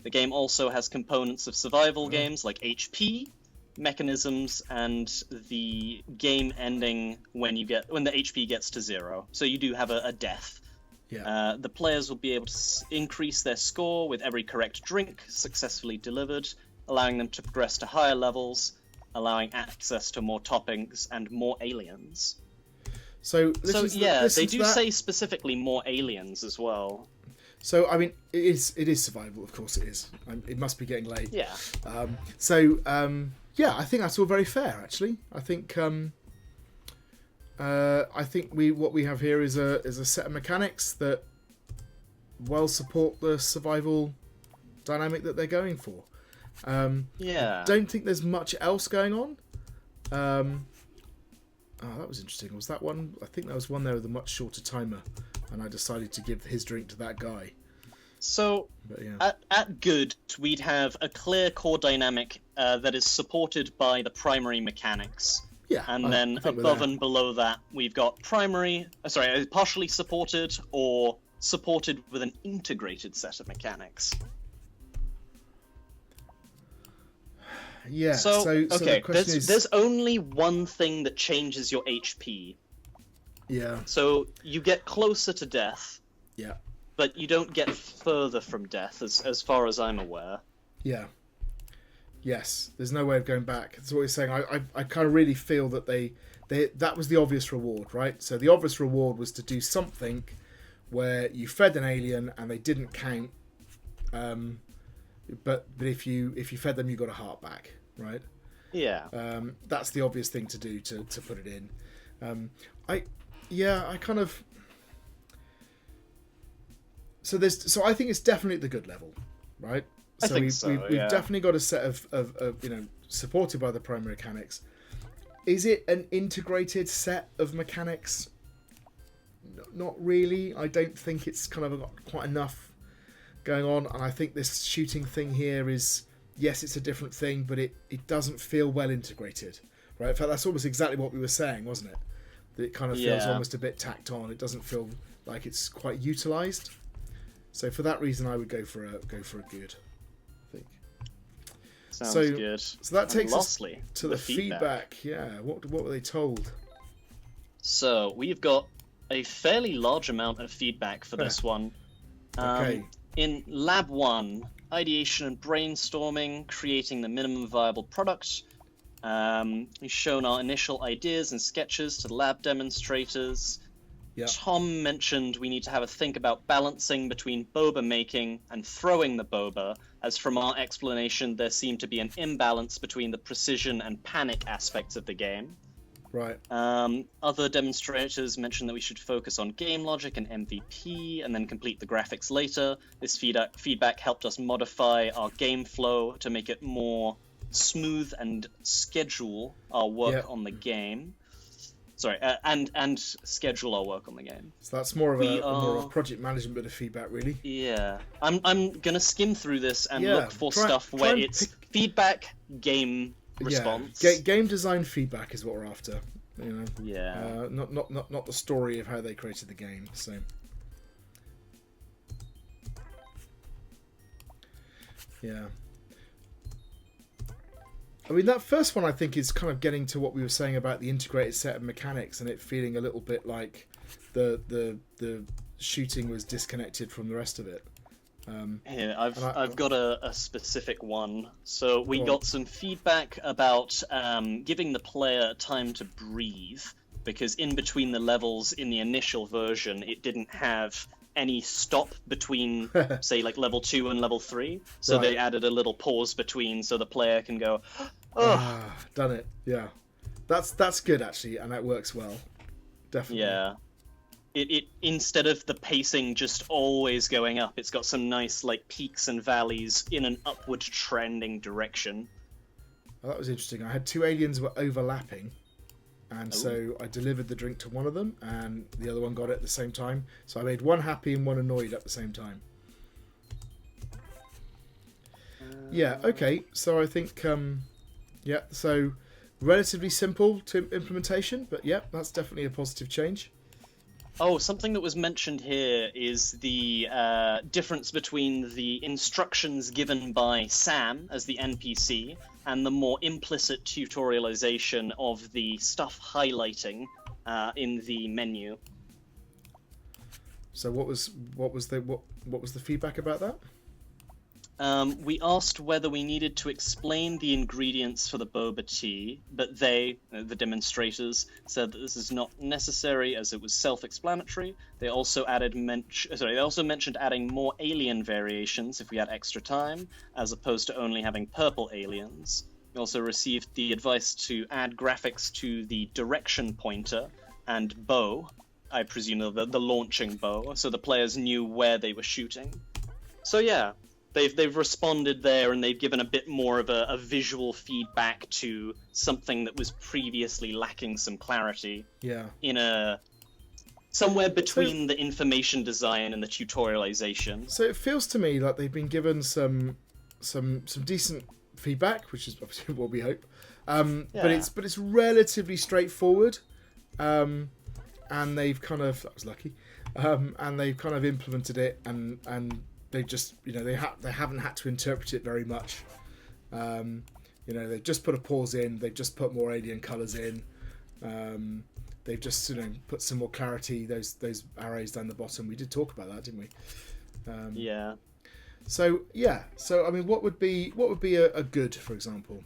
B: The game also has components of survival games like HP, mechanisms, and the game ending when the HP gets to 0. So you do have a death. Yeah. The players will be able to increase their score with every correct drink successfully delivered, allowing them to progress to higher levels, allowing access to more toppings and more aliens.
A: So
B: they do say specifically more aliens as well.
A: So I mean, it is survival, of course it is. It must be getting late.
B: Yeah.
A: Yeah, I think that's all very fair. Actually, I think what we have here is a set of mechanics that well support the survival dynamic that they're going for. I don't think there's much else going on. That was interesting. Was that one? I think that was one there with a much shorter timer, and I decided to give his drink to that guy.
B: So, at good, we'd have a clear core dynamic that is supported by the primary mechanics.
A: Yeah,
B: and then above and below that, we've got partially supported or supported with an integrated set of mechanics.
A: Yeah.
B: So
A: the question is...
B: there's only one thing that changes your HP.
A: Yeah.
B: So you get closer to death.
A: Yeah.
B: But you don't get further from death, as far as I'm aware.
A: Yeah. Yes. There's no way of going back. That's what you're saying. I kind of really feel that that was the obvious reward, right? So the obvious reward was to do something where you fed an alien and they didn't count. But if you fed them, you got a heart back, right?
B: Yeah.
A: That's the obvious thing to do to put it in. I kind of. So I think it's definitely at the good level, right?
B: I think
A: we've definitely got a set of supported by the primary mechanics. Is it an integrated set of mechanics? Not really. I don't think it's kind of got quite enough going on, and I think this shooting thing here is, yes, it's a different thing, but it doesn't feel well integrated, right? In fact, that's almost exactly what we were saying, wasn't it? That it kind of feels almost a bit tacked on. It doesn't feel like it's quite utilised. So for that reason, I would go for a good. I think.
B: Sounds good.
A: So that takes us to the feedback. Yeah. What were they told?
B: So we've got a fairly large amount of feedback for this one.
A: Okay.
B: In Lab 1, ideation and brainstorming, creating the minimum viable product. We've shown our initial ideas and sketches to the lab demonstrators.
A: Yeah.
B: Tom mentioned we need to have a think about balancing between boba making and throwing the boba, as from our explanation there seemed to be an imbalance between the precision and panic aspects of the game.
A: Right.
B: Other demonstrators mentioned that we should focus on game logic and MVP, and then complete the graphics later. This feedback helped us modify our game flow to make it more smooth and schedule our work on the game. Sorry, and schedule our work on the game.
A: So that's more of a project management bit of feedback, really.
B: Yeah, I'm gonna skim through this and look for stuff where it's feedback, game response.
A: Game design feedback is what we're after. You know.
B: Yeah.
A: Not the story of how they created the game. So. Yeah. I mean, that first one I think is kind of getting to what we were saying about the integrated set of mechanics and it feeling a little bit like the shooting was disconnected from the rest of it.
B: Here, I've got a specific one. So we got some feedback about giving the player time to breathe, because in between the levels in the initial version, it didn't have any stop between, say, like level 2 and level 3. So they added a little pause between, so the player can go, "Oh,
A: done it." Yeah, that's good actually, and that works well. Definitely.
B: Yeah. It instead of the pacing just always going up, it's got some nice like peaks and valleys in an upward trending direction.
A: Well, that was interesting. I had 2 aliens were overlapping, and so I delivered the drink to one of them, and the other one got it at the same time. So I made one happy and one annoyed at the same time. Yeah. Okay. So I think so relatively simple to implementation, but yeah, that's definitely a positive change.
B: Oh, something that was mentioned here is the difference between the instructions given by Sam as the NPC and the more implicit tutorialization of the stuff highlighting in the menu.
A: So what was the feedback about that?
B: We asked whether we needed to explain the ingredients for the boba tea, but they, the demonstrators, said that this is not necessary as it was self-explanatory. They also mentioned adding more alien variations if we had extra time, as opposed to only having purple aliens. We also received the advice to add graphics to the direction pointer and bow, I presume the launching bow, so the players knew where they were shooting. So yeah. They've responded there, and they've given a bit more of a visual feedback to something that was previously lacking some clarity.
A: Yeah.
B: In somewhere between the information design and the tutorialization.
A: So it feels to me like they've been given some decent feedback, which is obviously what we hope. But it's relatively straightforward, and they've kind of, that was lucky, and they've kind of implemented it and. They just, they haven't had to interpret it very much. They've just put a pause in. They've just put more alien colours in. They've just, put some more clarity. Those arrows down the bottom. We did talk about that, didn't we?
B: Yeah.
A: So yeah. So I mean, what would be a good, for example?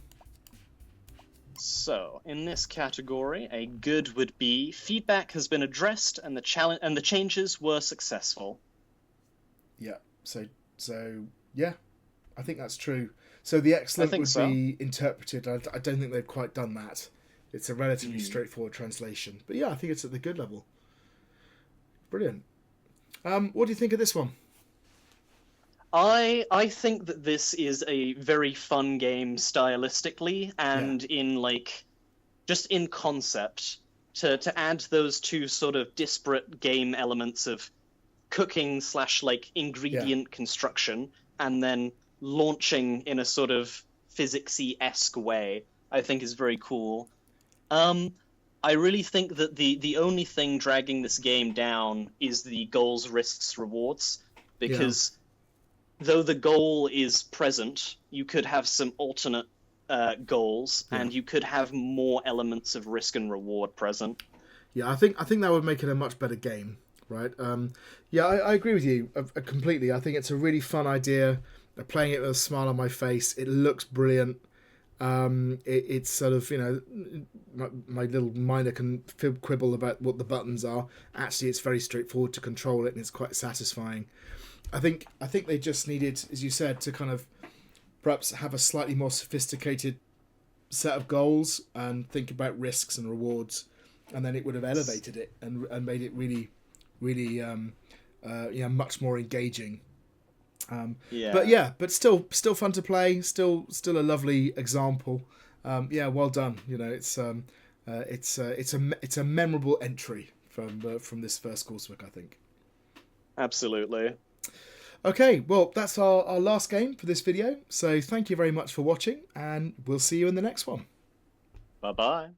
B: So in this category, a good would be feedback has been addressed and the changes were successful.
A: Yeah. So yeah, I think that's true. So the excellent would be interpreted. I don't think they've quite done that. It's a relatively straightforward translation. But yeah, I think it's at the good level. Brilliant. What do you think of this one?
B: I think that this is a very fun game stylistically and just in concept. To add those two sort of disparate game elements of cooking / ingredient construction and then launching in a sort of physicsy-esque way, I think is very cool. I really think that the only thing dragging this game down is the goals, risks, rewards, because though the goal is present, you could have some alternate goals and you could have more elements of risk and reward present.
A: Yeah, I think that would make it a much better game. right? Yeah, I agree with you completely. I think it's a really fun idea. Playing it with a smile on my face. It looks brilliant. It's sort of, you know, my little minor can quibble about what the buttons are. Actually, it's very straightforward to control it, and it's quite satisfying. I think they just needed, as you said, to kind of perhaps have a slightly more sophisticated set of goals and think about risks and rewards, and then it would have elevated it and made it really, really, you know, much more engaging. But still fun to play. Still a lovely example. Yeah, well done. You know, it's a memorable entry from this first coursework, I think.
B: Absolutely.
A: Okay, well, that's our last game for this video. So thank you very much for watching, and we'll see you in the next one.
B: Bye-bye.